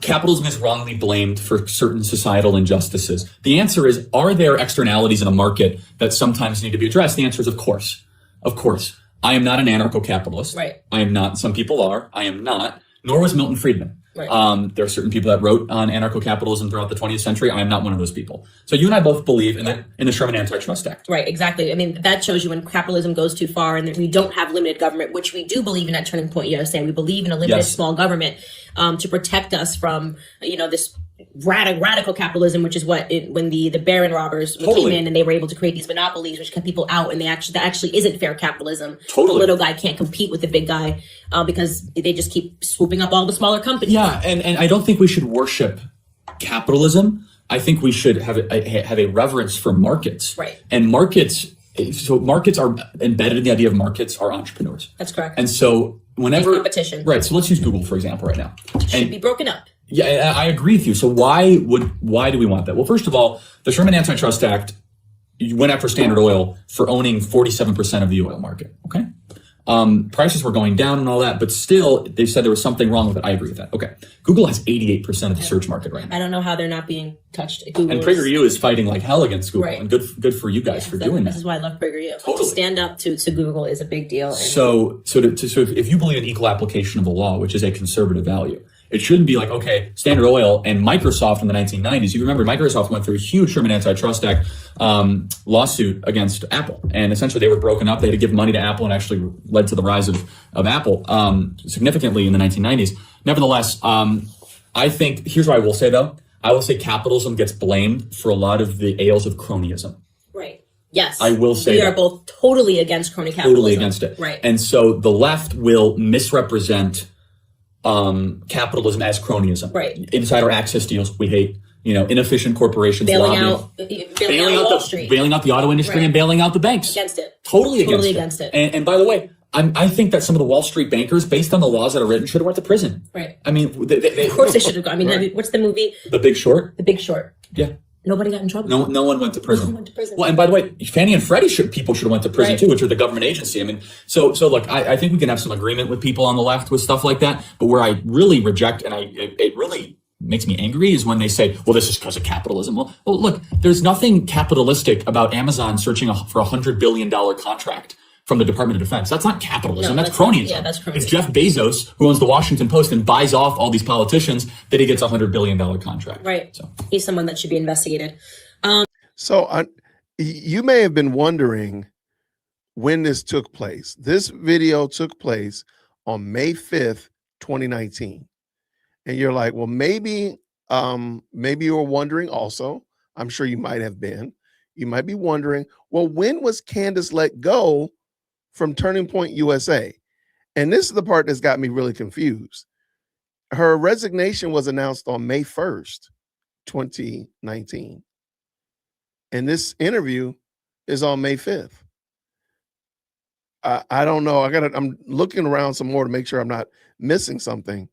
capitalism is wrongly blamed for certain societal injustices. The answer is, are there externalities in a market that sometimes need to be addressed? The answer is, of course. Of course. I am not an anarcho-capitalist. Right. I am not. Some people are. I am not. Nor was Milton Friedman. Right. There are certain people that wrote on anarcho-capitalism throughout the 20th century. I am not one of those people. So you and I both believe in the Sherman Antitrust Act. Right, exactly. I mean, that shows you when capitalism goes too far and that we don't have limited government, which we do believe in at Turning Point USA. We believe in a limited small government to protect us from, this radical capitalism, which is when the Baron robbers came in and they were able to create these monopolies, which kept people out, and that actually isn't fair capitalism. Totally. The little guy can't compete with the big guy because they just keep swooping up all the smaller companies. Yeah, and I don't think we should worship capitalism. I think we should have a reverence for markets. Right. And markets are embedded in the idea of markets are entrepreneurs. That's correct. And so whenever competition. Right. So let's use Google, for example, right now. It should be broken up. Yeah, I agree with you. So why do we want that? Well, first of all, the Sherman Antitrust Act went after Standard Oil for owning 47% of the oil market. Okay. Prices were going down and all that, but still they said there was something wrong with it. I agree with that. Okay. Google has 88% of the search market right now. I don't know how they're not being touched. And PragerU is fighting like hell against Google. Right. And good for you guys for doing that. This is why I love PragerU. Totally. To stand up to Google is a big deal. So if you believe in equal application of the law, which is a conservative value, it shouldn't be like, okay, Standard Oil and Microsoft in the 1990s. You remember Microsoft went through a huge Sherman Antitrust Act lawsuit against Apple. And essentially they were broken up. They had to give money to Apple and actually led to the rise of Apple significantly in the 1990s. Nevertheless, I think, here's what I will say though. I will say capitalism gets blamed for a lot of the ails of cronyism. Right. Yes. I will say we are both totally against crony capitalism. Totally against it. Right. And so the left will misrepresent capitalism as cronyism. Right. Insider access deals we hate. Inefficient corporations bailing out Wall Street, bailing out the auto industry, and bailing out the banks. Against it. Totally against it. And by the way, I think that some of the Wall Street bankers, based on the laws that are written, should have went to prison. Right. I mean, of course they should have gone. I mean, right. What's the movie? The Big Short. The Big Short. Yeah. Nobody got in trouble. No one went to prison. No one went to prison. Well, and by the way, Fannie and Freddie people should have went to prison too, which are the government agency. I mean, so look, I think we can have some agreement with people on the left with stuff like that. But where I really reject, and it really makes me angry, is when they say, well, this is because of capitalism. Well, look, there's nothing capitalistic about Amazon searching for $100 billion contract from the Department of Defense. That's not capitalism. No, that's cronyism. Yeah, that's cronyism. It's Jeff Bezos, who owns the Washington Post and buys off all these politicians, that he gets a $100 billion contract. Right. So he's someone that should be investigated. So you may have been wondering when this took place. This video took place on May 5th, 2019. And you're like, well, maybe you were wondering also. I'm sure you might have been. You might be wondering, well, when was Candace let go from Turning Point USA? And this is the part that's got me really confused. Her resignation was announced on May 1st, 2019. And this interview is on May 5th. I don't know. I'm looking around some more to make sure I'm not missing something.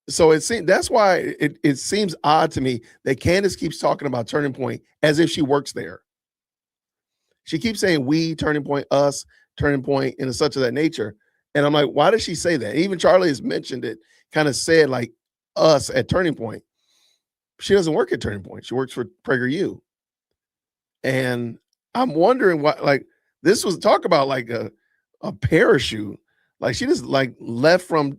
So that's why it seems odd to me that Candace keeps talking about Turning Point as if she works there. She keeps saying we, Turning Point, us, Turning Point, and such of that nature. And I'm like, why does she say that? Even Charlie has mentioned it. kind of said like us at Turning Point. She doesn't work at Turning Point. She works for PragerU. And I'm wondering what, like, this was talk about like a parachute. Like she just like left from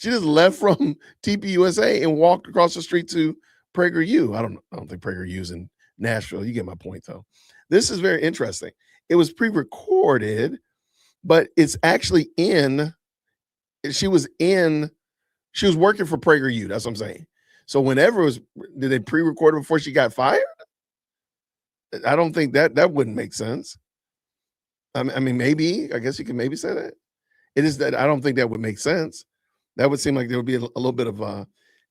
TPUSA and walked across the street to PragerU. I don't think PragerU's in Nashville. You get my point though. This is very interesting. It was pre-recorded, but it's actually she was working for PragerU. That's what I'm saying. So whenever did they pre-record it before she got fired? I don't think that wouldn't make sense. I mean, maybe, I guess you can maybe say that. It is that I don't think that would make sense. That would seem like there would be a little bit of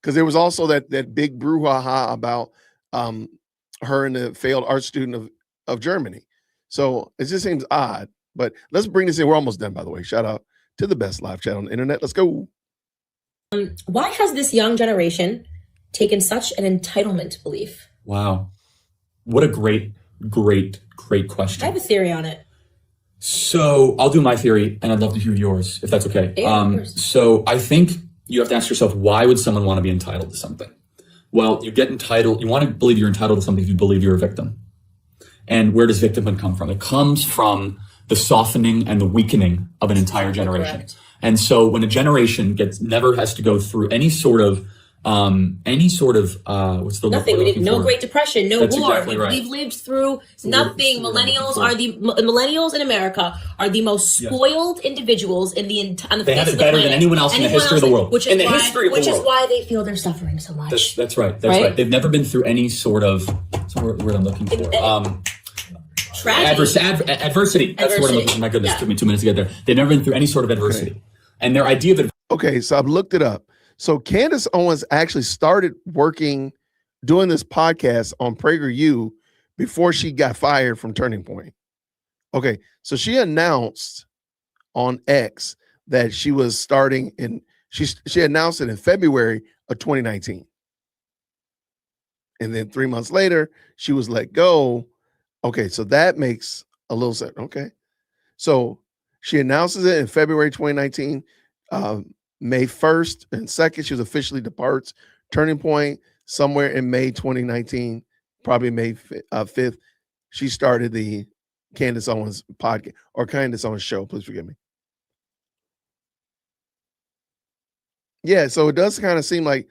because there was also that big brouhaha about her and the failed art student of Germany. So it just seems odd. But let's bring this in. We're almost done, by the way. Shout out to the best live chat on the internet. Let's go. Why has this young generation taken such an entitlement belief? Wow. What a great question. I have a theory on it. So I'll do my theory and I'd love to hear yours, if that's okay. Yeah, so I think you have to ask yourself, why would someone want to be entitled to something? Well, you want to believe you're entitled to something if you believe you're a victim. And where does victimhood come from? It comes from the softening and the weakening of an entire generation. Correct. And so when a generation never has to go through any sort of what's the nothing. We did no Great Depression, no That's war. Exactly right. We've lived through nothing. Millennials in America are the most spoiled individuals on the face of the planet. They have it better than anyone else in the history of the world. Which is why they feel they're suffering so much. That's right. That's right. They've never been through any sort of what's the word I'm looking for. Adversity. That's the word I'm looking for. My goodness, it took me 2 minutes to get there. They've never been through any sort of adversity. Okay. And their idea of it. Okay, so I've looked it up. So Candace Owens actually started doing this podcast on PragerU before she got fired from Turning Point. Okay, so she announced on X that she was starting she announced it in February of 2019. And then 3 months later, she was let go. Okay, so that makes a little sense. Okay, so she announces it in February 2019. May 1st and 2nd, she was officially departs Turning Point somewhere in May 2019, probably May 5th. She started the Candace Owens podcast or Candace Owens show. Please forgive me. Yeah, so it does kind of seem like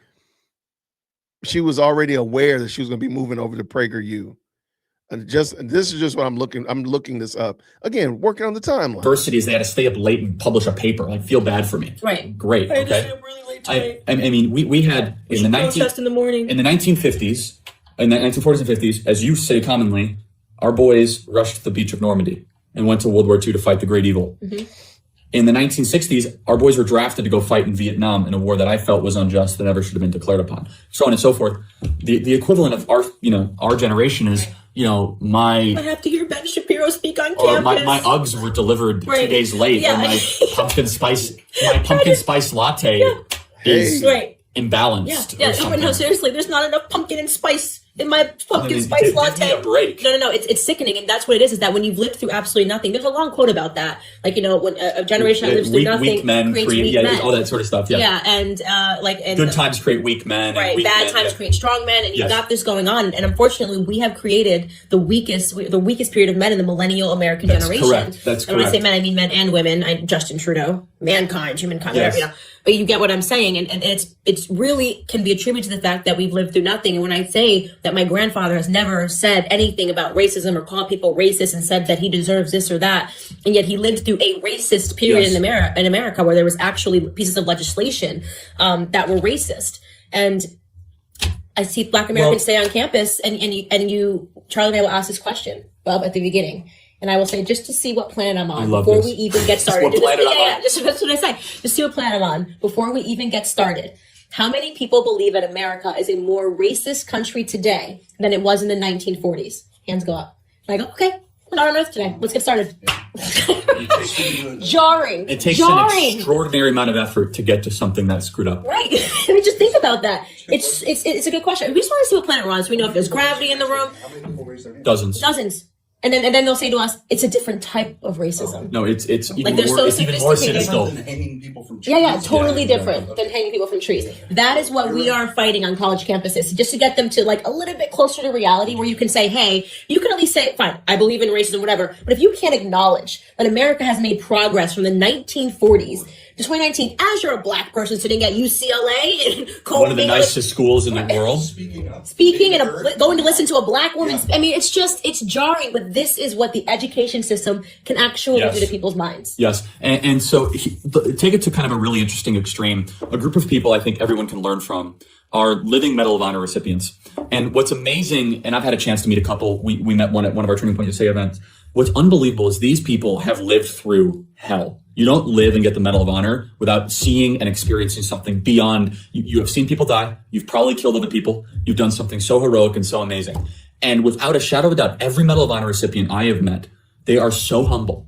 she was already aware that she was going to be moving over to PragerU. And this is just what I'm looking this up again, working on the timeline. Adversity is they had to stay up late and publish a paper. Like, feel bad for me. Right. Great. I okay. stayed up really late today. I mean, we had in the 1950s, in the 1950s, in the 1940s and 50s, as you say commonly, our boys rushed to the beach of Normandy and went to World War II to fight the great evil. Mm-hmm. In the 1960s, our boys were drafted to go fight in Vietnam in a war that I felt was unjust, that never should have been declared upon. So on and so forth. The equivalent of our generation is. I have to hear Ben Shapiro speak on campus. My Uggs were delivered 2 days late, and my pumpkin spice latte is imbalanced. Yeah. No, seriously, there's not enough pumpkin and spice in my pumpkin spice latte. Give me a break. No. It's sickening, and that's what it is that when you've lived through absolutely nothing, there's a long quote about that. Like, when a generation that lives through nothing weak men creates weak men. All that sort of stuff. Yeah. Yeah, and good times create weak men. Right. And Bad times create strong men, and you've got this going on. And unfortunately, we have created the weakest period of men in the millennial American generation. Correct. That's correct. And when I say men, I mean men and women. Justin Trudeau, mankind, humankind, whatever, But you get what I'm saying, and it's really can be attributed to the fact that we've lived through nothing. And when I say that my grandfather has never said anything about racism or called people racist and said that he deserves this or that, and yet he lived through a racist period in America where there was actually pieces of legislation that were racist. And I see Black Americans stay on campus, and you, Charlie and I will ask this question, Bob, at the beginning. And I will say, just to see what planet I'm on before we even get started. That's what I say. Just see what planet I'm on before we even get started. How many people believe that America is a more racist country today than it was in the 1940s? Hands go up. And I go, okay, we're not on Earth today. Let's get started. Jarring. It takes an extraordinary amount of effort to get to something that's screwed up. Right. I mean, just think about that. It's a good question. We just want to see what planet we're on so we know if there's gravity in the room. Dozens. And then they'll say to us, it's a different type of racism. No, it's even like they're more, so it's even more sophisticated. cynical. Than hanging people from trees. Yeah, totally different than hanging people from trees. That is what we are fighting on college campuses, just to get them to like a little bit closer to reality, where you can say, hey, you can at least say, fine, I believe in racism, whatever. But if you can't acknowledge that America has made progress from the 1940s to 2019, as you're a black person sitting at UCLA and one of the nicest schools in the world, speaking and going to listen to a black woman. I mean, it's jarring, but this is what the education system can actually do to people's minds. Yes. And so take it to kind of a really interesting extreme. A group of people I think everyone can learn from are living Medal of Honor recipients. And what's amazing, and I've had a chance to meet a couple, we met one at one of our Turning Point USA events. What's unbelievable is these people have lived through hell. You don't live and get the Medal of Honor without seeing and experiencing something beyond. You have seen people die. You've probably killed other people. You've done something so heroic and so amazing. And without a shadow of a doubt, every Medal of Honor recipient I have met, they are so humble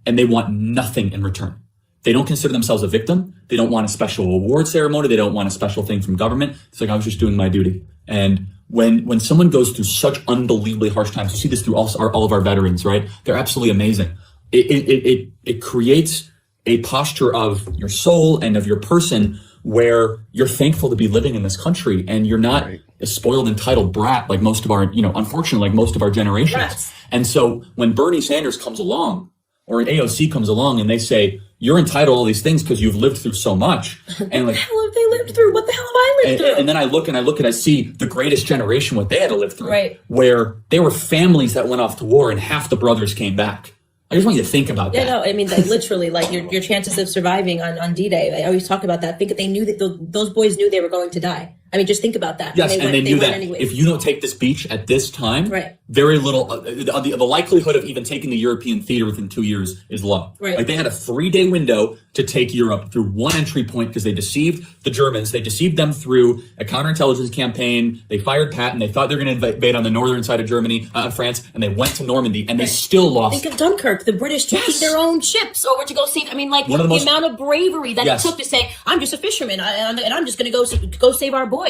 and they want nothing in return. They don't consider themselves a victim. They don't want a special award ceremony. They don't want a special thing from government. It's like, I was just doing my duty. And when someone goes through such unbelievably harsh times, you see this through all of our veterans, right? They're absolutely amazing. It creates a posture of your soul and of your person where you're thankful to be living in this country, and you're not a spoiled, entitled brat like most of our, unfortunately, like most of our generations. Yes. And so when Bernie Sanders comes along or an AOC comes along and they say, you're entitled to all these things because you've lived through so much. And like, what the hell have they lived through? What the hell have I lived through? And then I look and I see the greatest generation, what they had to live through, right? Where they were families that went off to war and half the brothers came back. I just want you to think about that. Yeah, no, I mean, like, literally, like your chances of surviving on D-Day. I always talk about that. Think that they knew that those boys knew they were going to die. I mean, just think about that. Yes, and they knew that if you don't take this beach at this time, very little, the likelihood of even taking the European theater within 2 years is low. Right. Like they had a 3-day window to take Europe through one entry point because they deceived the Germans. They deceived them through a counterintelligence campaign. They fired Patton. They thought they were going to invade on the northern side of Germany, France, and they went to Normandy, and they still lost. Think of Dunkirk. The British took their own ships over to go save. I mean, like the amount of bravery that it took to say, I'm just a fisherman, and I'm just going to go save our boys.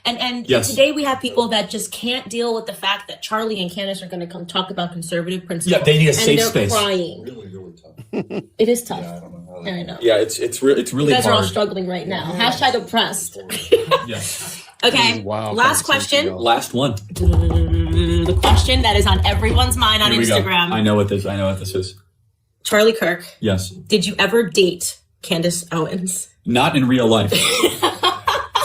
And today we have people that just can't deal with the fact that Charlie and Candace are going to come talk about conservative principles. Yeah, they need a safe space. Crying. Really, really tough. It is tough. Yeah, I don't know how I know. Yeah, it's really you guys hard. are all struggling right now. Hashtag oppressed. Yes. Okay. Last question. Last one. The question that is on everyone's mind on Instagram. Go. I know what this is. Charlie Kirk. Yes. Did you ever date Candace Owens? Not in real life.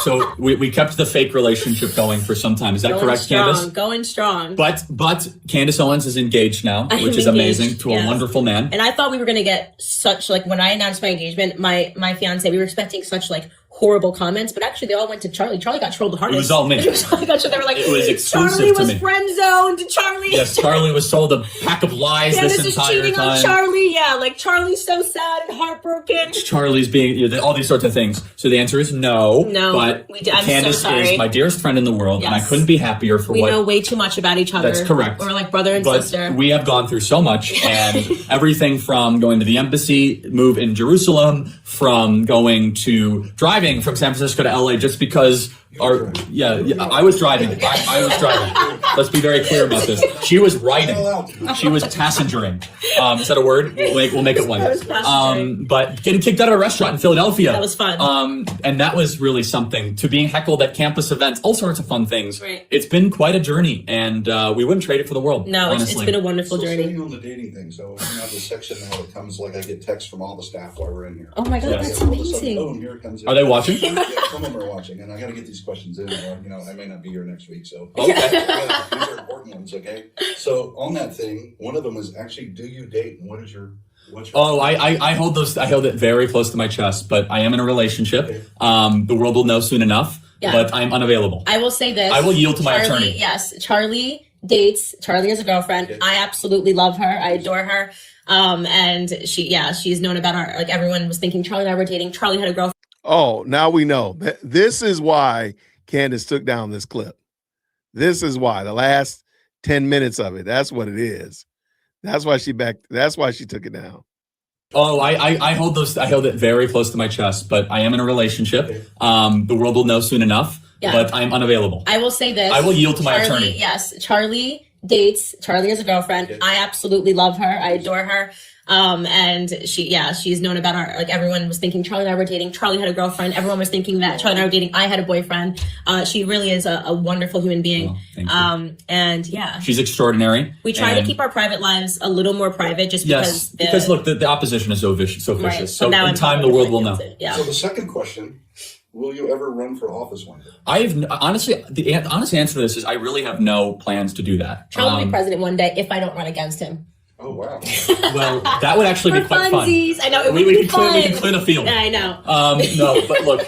So we kept the fake relationship going for some time. Is that correct, Candace? Going strong. But Candace Owens is engaged now, which is amazing, to a wonderful man. And I thought we were going to get such, like, when I announced my engagement, my fiance, we were expecting such, like, horrible comments, but actually they all went to Charlie. Charlie got trolled the hardest. It was all me. They were like, it was exclusive Charlie was to me. friend zoned. Charlie. Yes, Charlie was sold a pack of lies Candace this entire is cheating time. on Charlie. Yeah, like Charlie's so sad and heartbroken. Charlie's being all these sorts of things. So the answer is no. No, but Candace is my dearest friend in the world, and I couldn't be happier for we know way too much about each other. That's correct. We're like brother and sister. We have gone through so much, and everything from going to the embassy, move in Jerusalem, from going to driving from San Francisco to LA just because I was driving. I was driving. Let's be very clear about this. She was riding. She was passengering. Is that a word? We'll make it one. But getting kicked out of a restaurant in Philadelphia. That was fun. And that was really something. To being heckled at campus events, all sorts of fun things. Right. It's been quite a journey, and we wouldn't trade it for the world. No, it's been a wonderful journey. Staying on the dating thing, so we have this section now that comes, like I get texts from all the staff while we're in here. Oh my God, that's amazing. Oh, and here it comes. Are they watching? Yeah, some of them are watching, and I got to get these questions in. I may not be here next week, so okay. These are important ones. Okay, so on that thing, one of them is actually, do you date, and what's your I hold it very close to my chest, but I am in a relationship. Okay. The world will know soon enough, but I'm unavailable. I will say this. I will yield to my attorney. Yes, Charlie dates. Charlie has a girlfriend. Okay. I absolutely love her. I adore her. And she's known about our, like, everyone was thinking Charlie and I were dating. Charlie had a girlfriend. Oh, now we know. This is why Candace took down this clip. This is why. The last 10 minutes of it. That's what it is. That's why she took it down. Oh, I hold it very close to my chest, but I am in a relationship. The world will know soon enough, but I'm unavailable. I will say this. I will yield to my attorney. Yes, Charlie dates. Charlie has a girlfriend. Okay. I absolutely love her. I adore her. And she's known about our, like, everyone was thinking Charlie and I were dating. Charlie had a girlfriend. Everyone was thinking that Charlie and I were dating. I had a boyfriend. She really is a wonderful human being. Oh, thank you. And yeah, she's extraordinary. we try to keep our private lives a little more private, just because look, the opposition is so vicious. Right. So now in time, the world will know. Yeah. So the second question, will you ever run for office one day? The honest answer to this is I really have no plans to do that. Charlie will be president one day if I don't run against him. Oh, wow. Well, that would actually be quite funsies. fun. I know, it would be fun. We can clear the field. Yeah, I know. No, but look,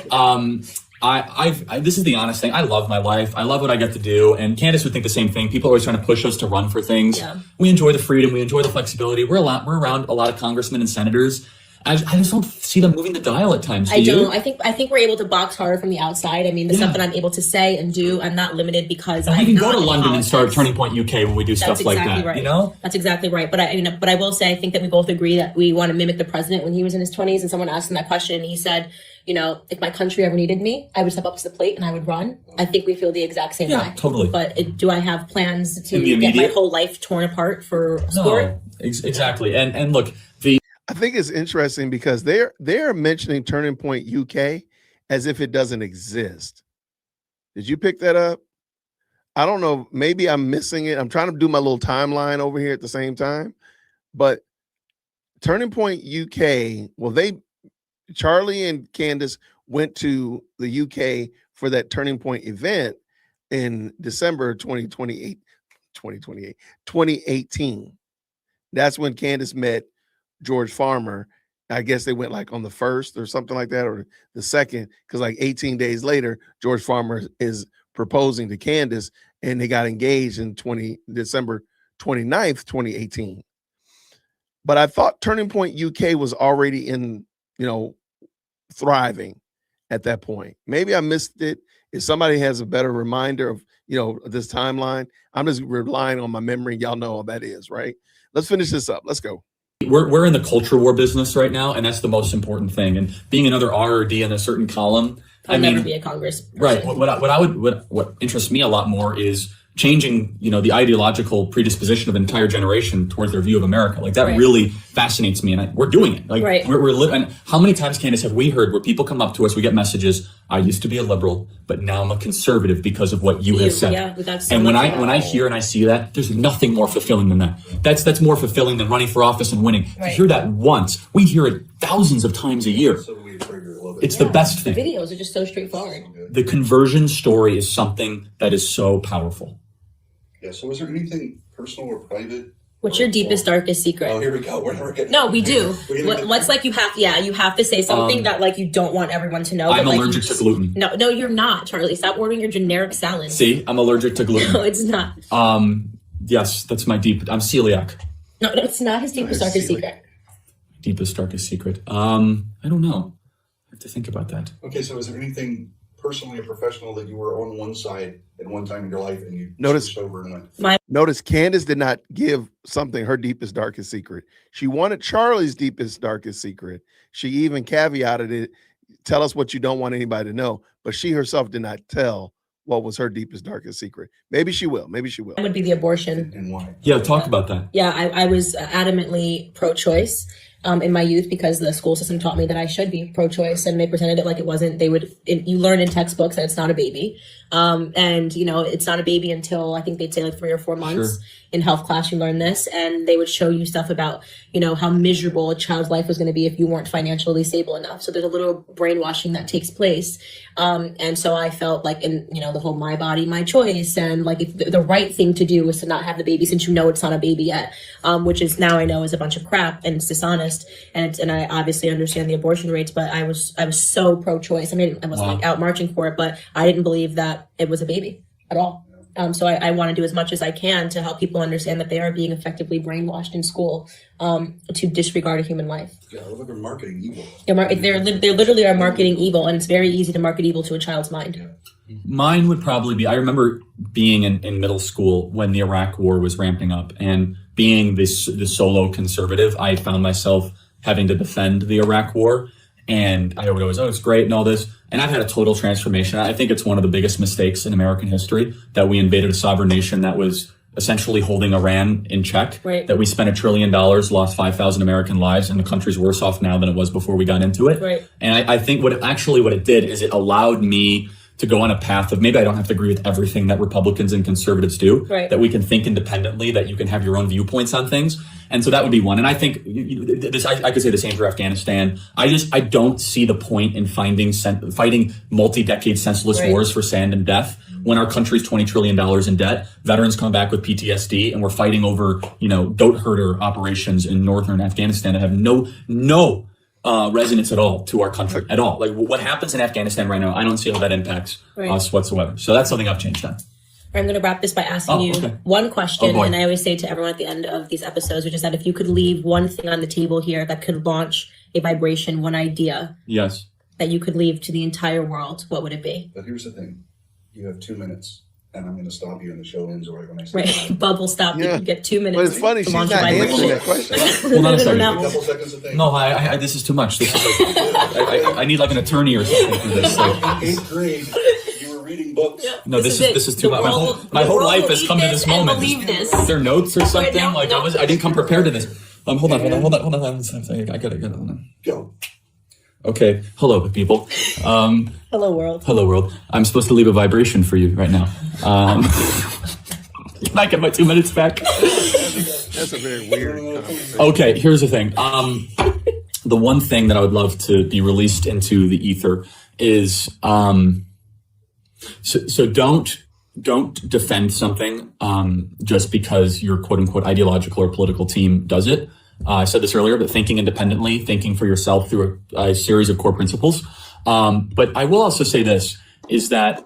this is the honest thing. I love my life. I love what I get to do. And Candace would think the same thing. People are always trying to push us to run for things. Yeah. We enjoy the freedom. We enjoy the flexibility. We're around a lot of congressmen and senators. I just don't see them moving the dial at times. I don't. I think we're able to box harder from the outside. I mean, the stuff that I'm able to say and do, I'm not limited because we can go to London and start Turning Point UK when we do stuff like that. Right. You know, that's exactly right. But I will say, I think that we both agree that we want to mimic the president when he was in his 20s. And someone asked him that question, and he said, if my country ever needed me, I would step up to the plate and I would run. I think we feel the exact same way. Totally. But do I have plans to get my whole life torn apart for sport? No, exactly. And look, I think it's interesting because they're mentioning Turning Point UK as if it doesn't exist. Did you pick that up? I don't know. Maybe I'm missing it. I'm trying to do my little timeline over here at the same time. But Turning Point UK, well, Charlie and Candace went to the UK for that Turning Point event in December 2018. That's when Candace met George Farmer. I guess they went like on the 1st or something like that, or the 2nd, because like 18 days later, George Farmer is proposing to Candace, and they got engaged in December 29th, 2018. But I thought Turning Point UK was already in, thriving at that point. Maybe I missed it. If somebody has a better reminder of, this timeline, I'm just relying on my memory. Y'all know how that is, right? Let's finish this up. Let's go. We're in the culture war business right now, and that's the most important thing. And being another R or D in a certain column, I'll never be a Congress person. Right. What interests me a lot more is changing, the ideological predisposition of an entire generation towards their view of America. Like that really fascinates me, and we're doing it. Like and how many times, Candace, have we heard where people come up to us, we get messages, I used to be a liberal, but now I'm a conservative because of what you have said. Yeah, that's so and when I hear and I see that, there's nothing more fulfilling than that. That's more fulfilling than running for office and winning. To hear that once, we hear it thousands of times a year. It's the best thing. The videos are just so straightforward. The conversion story is something that is so powerful. Yeah, so is there anything personal or private? What's your deepest, darkest secret? Oh, here we go. We're getting No, we do. What's like you have to say something that like you don't want everyone to know. I'm allergic to gluten. No, you're not, Charlie. Stop ordering your generic salad. See, I'm allergic to gluten. No, it's not. Yes, that's my I'm celiac. No, it's not his deepest, darkest secret. Deepest, darkest secret. I don't know. I have to think about that. Okay, so is there anything personally or professional that you were on one side at one time in your life and you switched over and went? Notice Candace did not give something her deepest, darkest secret. She wanted Charlie's deepest, darkest secret. She even caveated it. Tell us what you don't want anybody to know. But she herself did not tell what was her deepest, darkest secret. Maybe she will. That would be the abortion. And why? Yeah, talk about that. Yeah, I was adamantly pro-choice in my youth because the school system taught me that I should be pro-choice, and they pretended it like it wasn't. You learn in textbooks that it's not a baby. And it's not a baby until I think they'd say like 3 or 4 months. Sure. In health class, you learn this, and they would show you stuff about, how miserable a child's life was going to be if you weren't financially stable enough. So there's a little brainwashing that takes place. And so I felt like the whole my body, my choice, and like if the right thing to do was to not have the baby since it's not a baby yet, which is now I know is a bunch of crap and it's dishonest. And I obviously understand the abortion rates, but I was so pro-choice. I mean, I wasn't like out marching for it, but I didn't believe that it was a baby at all. So I want to do as much as I can to help people understand that they are being effectively brainwashed in school to disregard a human life. Yeah, I look like they're marketing evil. They literally are marketing evil, and it's very easy to market evil to a child's mind. Yeah. Mine would probably be, I remember being in middle school when the Iraq war was ramping up, and being this solo conservative, I found myself having to defend the Iraq war. And I would always, it's great and all this. And I've had a total transformation. I think it's one of the biggest mistakes in American history that we invaded a sovereign nation that was essentially holding Iran in check, right. that we spent $1 trillion, lost 5,000 American lives, and the country's worse off now than it was before we got into it. Right. And I think what it did is it allowed me to go on a path of, maybe I don't have to agree with everything that Republicans and conservatives do, right. that we can think independently, that you can have your own viewpoints on things. And so that would be one. And I think I could say the same for Afghanistan. I don't see the point in fighting multi-decade senseless right. wars for sand and death when our country's $20 trillion in debt. Veterans come back with PTSD, and we're fighting over, goat herder operations in northern Afghanistan that have no resonance at all to our country at all. Like what happens in Afghanistan right now, I don't see how that impacts right. us whatsoever. So that's something I've changed on. I'm going to wrap this by asking you one question. And I always say to everyone at the end of these episodes, which is that if you could leave one thing on the table here that could launch a vibration, one idea yes, that you could leave to the entire world, what would it be? But here's the thing. You have 2 minutes. And I'm going to stop you, and the show ends right when I say right. Bub will stop you. You get 2 minutes. But it's funny, she's not answering that question. Hold on a second. A couple seconds to think. No, this is too much. This is like I need like an attorney or something for this. Like, in 8th grade, you were reading books. Yeah, no, this is too much. My whole life has come to this moment. Believe this. Is there notes or something? Right, no. I didn't come prepared to this. Hold on. I got it. Go. Okay. Hello, people. Hello, world. Hello, world. I'm supposed to leave a vibration for you right now. Can I get my 2 minutes back? That's a very weird conversation. Okay, here's the thing. The one thing that I would love to be released into the ether is so don't defend something just because your quote unquote ideological or political team does it. I said this earlier, but thinking independently, thinking for yourself through a series of core principles. But I will also say this, is that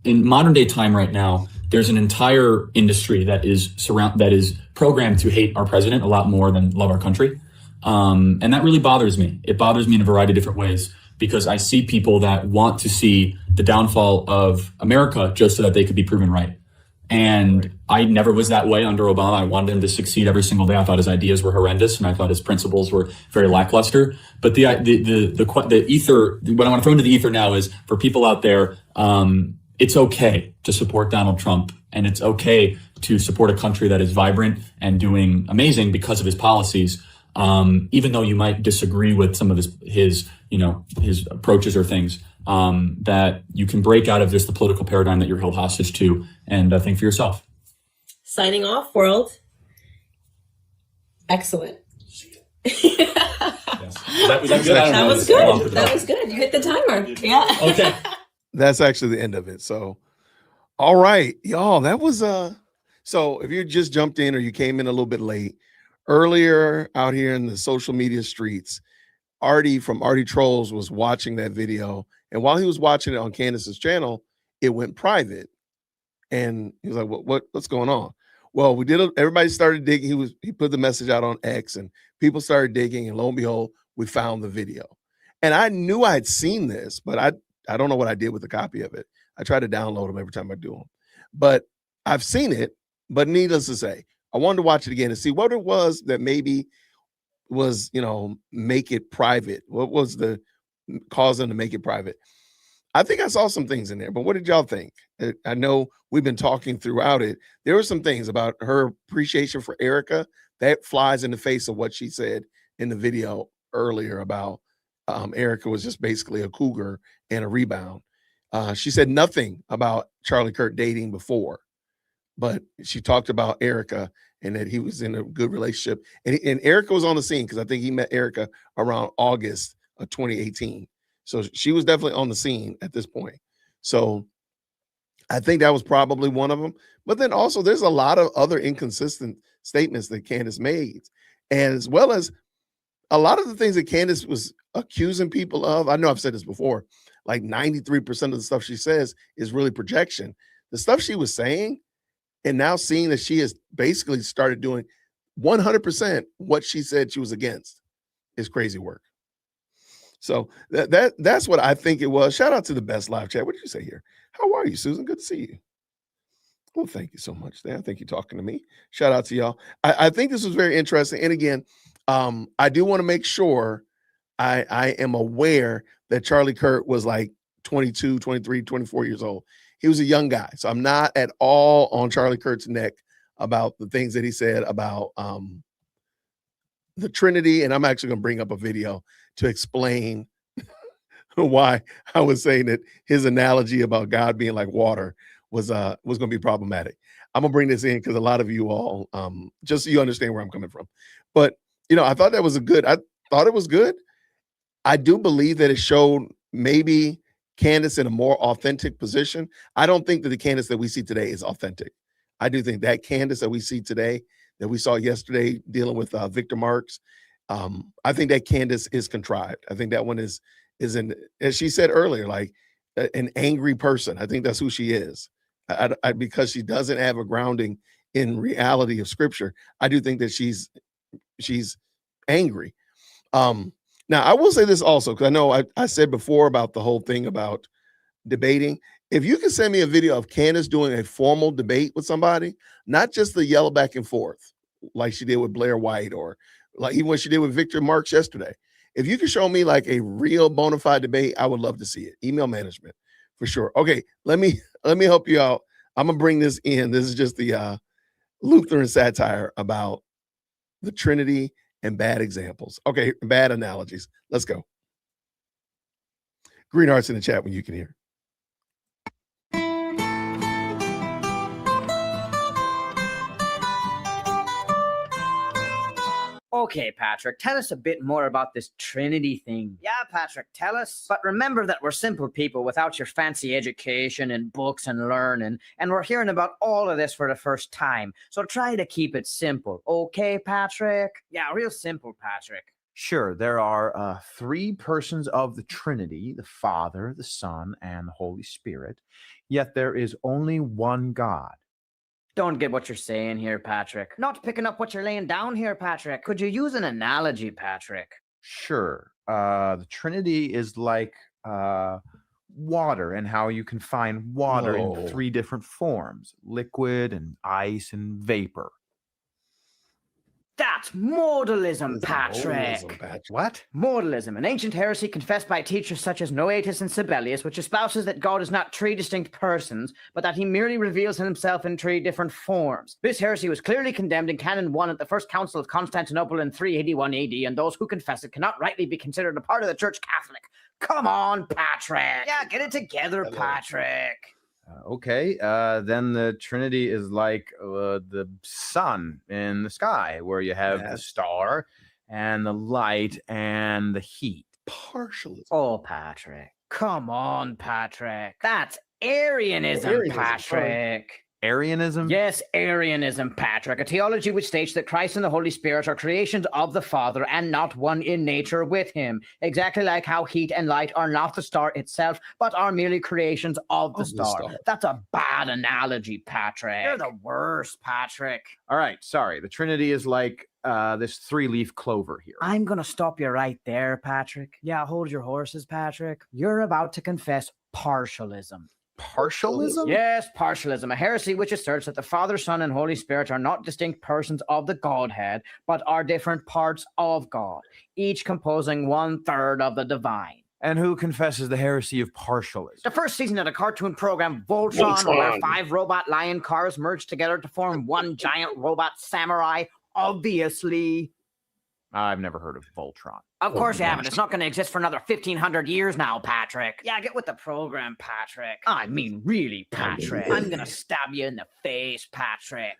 in modern day time right now, there's an entire industry that is programmed to hate our president a lot more than love our country. And that really bothers me. It bothers me in a variety of different ways, because I see people that want to see the downfall of America just so that they could be proven right. And I never was that way under Obama. I wanted him to succeed every single day. I thought his ideas were horrendous, and I thought his principles were very lackluster. But the ether, what I want to throw into the ether now is, for people out there, it's okay to support Donald Trump, and it's okay to support a country that is vibrant and doing amazing because of his policies. Even though you might disagree with some of his approaches or things, that you can break out of just the political paradigm that you're held hostage to, and think for yourself. Signing off, world. Excellent. Yes. That was good. That was good. That was good. You hit the timer. Yeah. Okay. That's actually the end of it. So, all right, y'all, that was so if you just jumped in or you came in a little bit late, earlier out here in the social media streets, Artie from Artie Trolls was watching that video, and while he was watching it on Candace's channel, it went private, and he was like, what's going on? Well, everybody started digging. He put the message out on X, and people started digging, and lo and behold, we found the video. And I knew I'd seen this, but I don't know what I did with a copy of it. I try to download them every time I do them, but I've seen it. But needless to say, I wanted to watch it again and see what it was that maybe was, make it private. What was the cause them to make it private? I think I saw some things in there, but what did y'all think? I know we've been talking throughout it. There were some things about her appreciation for Erica that flies in the face of what she said in the video earlier about Erica was just basically a cougar and a rebound. She said nothing about Charlie Kirk dating before, but she talked about Erica and that he was in a good relationship. And Erica was on the scene because I think he met Erica around August of 2018. So she was definitely on the scene at this point. So I think that was probably one of them. But then also there's a lot of other inconsistent statements that Candace made, and as well as a lot of the things that Candace was accusing people of. I know I've said this before, like 93% of the stuff she says is really projection. The stuff she was saying, and now seeing that she has basically started doing 100% what she said she was against, is crazy work. So that's what I think it was. Shout out to the best live chat. What did you say here? How are you, Susan? Good to see you. Well, thank you so much, Dan. I think you're talking to me. Shout out to y'all. I think this was very interesting. And again, I do want to make sure I am aware that Charlie Kirk was like 22, 23, 24 years old. he was a young guy. So I'm not at all on Charlie Kirk's neck about the things that he said about the Trinity. And I'm actually going to bring up a video to explain why I was saying that his analogy about God being like water was going to be problematic. I'm gonna bring this in because a lot of you all, just so you understand where I'm coming from. But I thought that was I thought it was good. I do believe that it showed maybe Candace in a more authentic position. I don't think that the Candace that we see today is authentic. I do think that Candace that we see today, that we saw yesterday dealing with Victor Marx, I think that Candace is contrived. I think that one is as she said earlier, like an angry person. I think that's who she is. Because she doesn't have a grounding in reality of scripture, I do think that she's angry. Now, I will say this also, because I know I said before about the whole thing about debating. If you can send me a video of Candace doing a formal debate with somebody, not just the yell back and forth like she did with Blair White, or like even what she did with Victor Marx yesterday. If you can show me like a real bona fide debate, I would love to see it. Email management for sure. Okay, let me help you out. I'm gonna bring this in. This is just the Lutheran satire about the Trinity and bad examples. Okay, bad analogies. Let's go. Green hearts in the chat when you can hear. Okay, Patrick, tell us a bit more about this Trinity thing. Yeah, Patrick, tell us. But remember that we're simple people without your fancy education and books and learning, and we're hearing about all of this for the first time. So try to keep it simple. Okay, Patrick? Yeah, real simple, Patrick. Sure, there are 3 persons of the Trinity, the Father, the Son, and the Holy Spirit, yet there is only one God. Don't get what you're saying here, Patrick. Not picking up what you're laying down here, Patrick. Could you use an analogy, Patrick? Sure, the Trinity is like water, and how you can find water in 3 different forms: liquid and ice and vapor. That's modalism, Patrick. What? Modalism, an ancient heresy confessed by teachers such as Noetus and Sibelius, which espouses that God is not 3 distinct persons, but that he merely reveals himself in 3 different forms. This heresy was clearly condemned in Canon 1 at the First Council of Constantinople in 381 AD, and those who confess it cannot rightly be considered a part of the Church Catholic. Come on, Patrick. Yeah, get it together, Patrick. Okay, then the Trinity is like the sun in the sky, where you have the star and the light and the heat. Partialism. Oh, Patrick. Come on, Patrick. That's Arianism, Patrick. Arianism? Yes, Arianism, Patrick. A theology which states that Christ and the Holy Spirit are creations of the Father and not one in nature with him. Exactly like how heat and light are not the star itself, but are merely creations of the star. That's a bad analogy, Patrick. You're the worst, Patrick. All right, sorry. The Trinity is like this 3-leaf clover here. I'm going to stop you right there, Patrick. Yeah, hold your horses, Patrick. You're about to confess partialism. Partialism? Yes, partialism, a heresy which asserts that the Father, Son, and Holy Spirit are not distinct persons of the Godhead, but are different parts of God, each composing 1/3 of the divine. And who confesses the heresy of partialism? The first season of the cartoon program Voltron, where 5 robot lion cars merged together to form one giant robot samurai, obviously. I've never heard of Voltron. Of course you haven't. It's not going to exist for another 1,500 years now, Patrick. Yeah, get with the program, Patrick. I mean, really, Patrick. I'm going to stab you in the face, Patrick.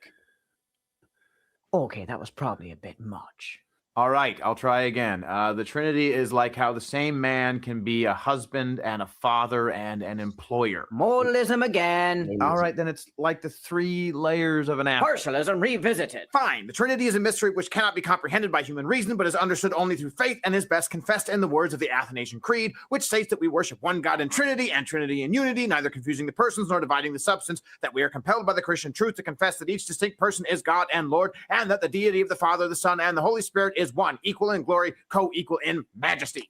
Okay, that was probably a bit much. All right, I'll try again. The Trinity is like how the same man can be a husband and a father and an employer. Modalism again. All right, then it's like the 3 layers of an apple. Partialism revisited. Fine. The Trinity is a mystery which cannot be comprehended by human reason, but is understood only through faith and is best confessed in the words of the Athanasian Creed, which states that we worship one God in Trinity and Trinity in unity, neither confusing the persons nor dividing the substance, that we are compelled by the Christian truth to confess that each distinct person is God and Lord, and that the deity of the Father, the Son, and the Holy Spirit is one, equal in glory, co-equal in majesty.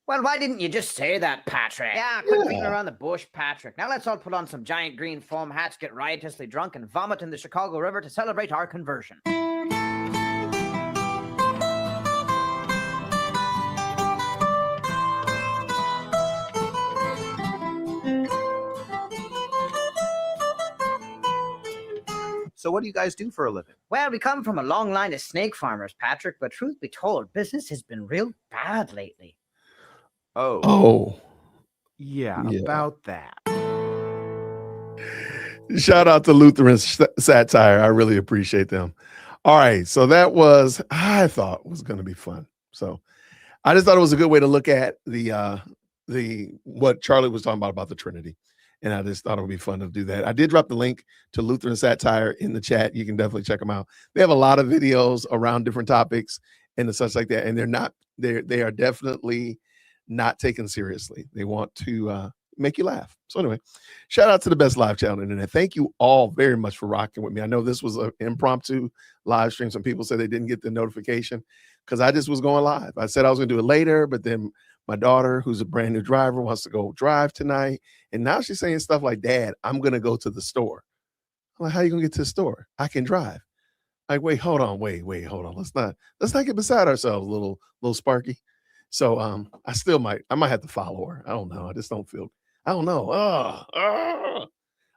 Well, why didn't you just say that, Patrick? Yeah, quit beating around the bush, Patrick. Now let's all put on some giant green foam hats, get riotously drunk, and vomit in the Chicago River to celebrate our conversion. So what do you guys do for a living? Well, we come from a long line of snake farmers, Patrick, but truth be told, business has been real bad lately. Oh. Yeah, about that. Shout out to Lutheran Satire. I really appreciate them. All right. So that was, I thought was going to be fun. So I just thought it was a good way to look at what Charlie was talking about the Trinity. And I just thought it would be fun to do that. I did drop the link to Lutheran Satire in the chat. You can definitely check them out. They have a lot of videos around different topics and such like that. And they are definitely not taken seriously. They want to make you laugh. So anyway, shout out to the best live chat on the internet. Thank you all very much for rocking with me. I know this was an impromptu live stream. Some people said they didn't get the notification because I just was going live. I said I was going to do it later, but then my daughter, who's a brand new driver, wants to go drive tonight. And now she's saying stuff like, Dad, I'm going to go to the store. I'm like, how are you going to get to the store? I can drive. Like, wait, hold on. Let's not get beside ourselves, little Sparky. So I might have to follow her. I don't know. I don't know.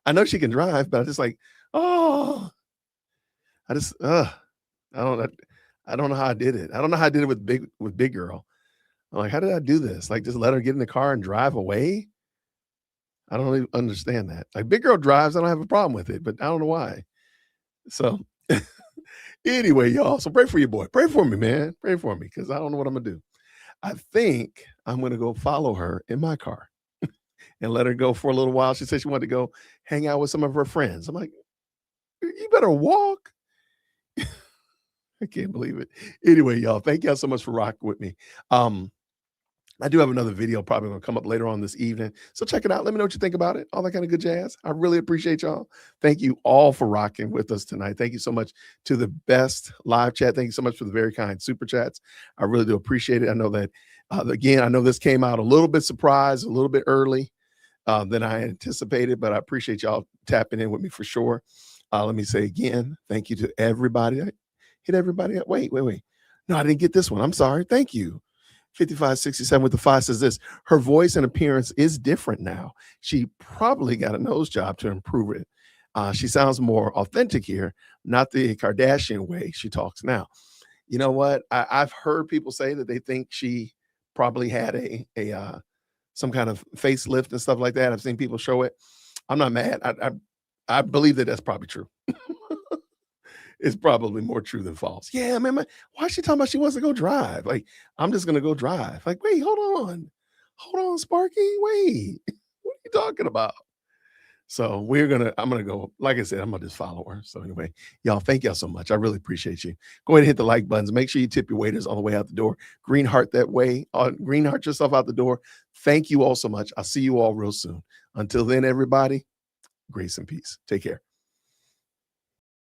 I know she can drive, but I just like, I don't know how I did it. I don't know how I did it with big girl. I'm like, how did I do this? Like, just let her get in the car and drive away? I don't even understand that. Like, big girl drives, I don't have a problem with it, but I don't know why. So anyway, y'all, so pray for your boy. Pray for me, man. Pray for me, because I don't know what I'm going to do. I think I'm going to go follow her in my car and let her go for a little while. She said she wanted to go hang out with some of her friends. I'm like, you better walk. I can't believe it. Anyway, y'all, thank y'all so much for rocking with me. I do have another video probably going to come up later on this evening. So check it out. Let me know what you think about it. All that kind of good jazz. I really appreciate y'all. Thank you all for rocking with us tonight. Thank you so much to the best live chat. Thank you so much for the very kind super chats. I really do appreciate it. I know that, again, I know this came out a little bit surprised, a little bit early than I anticipated, but I appreciate y'all tapping in with me for sure. Let me say again, thank you to everybody. I hit everybody up. Wait. No, I didn't get this one. I'm sorry. Thank you. 5567 with the 5 says this: her voice and appearance is different now. She probably got a nose job to improve it. She sounds more authentic here, not the Kardashian way she talks now. You know what? I've heard people say that they think she probably had a some kind of facelift and stuff like that. I've seen people show it. I'm not mad. I believe that that's probably true. It's probably more true than false. Yeah, man, why is she talking about she wants to go drive? Like, I'm just going to go drive. Like, wait, hold on, Sparky. Wait, what are you talking about? So I'm going to go, like I said, I'm going to just follow her. So anyway, y'all, thank y'all so much. I really appreciate you. Go ahead and hit the like buttons. Make sure you tip your waiters on the way out the door. Green heart that way. Green heart yourself out the door. Thank you all so much. I'll see you all real soon. Until then, everybody, grace and peace. Take care.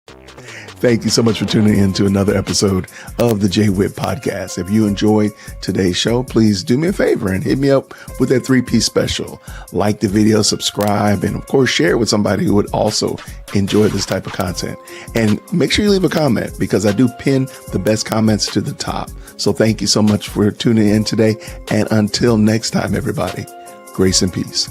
Thank you so much for tuning in to another episode of the J Whip Podcast. If you enjoyed today's show, please do me a favor and hit me up with that 3-piece special. Like the video, subscribe, and of course, share it with somebody who would also enjoy this type of content. And make sure you leave a comment, because I do pin the best comments to the top. So thank you so much for tuning in today. And until next time, everybody, grace and peace.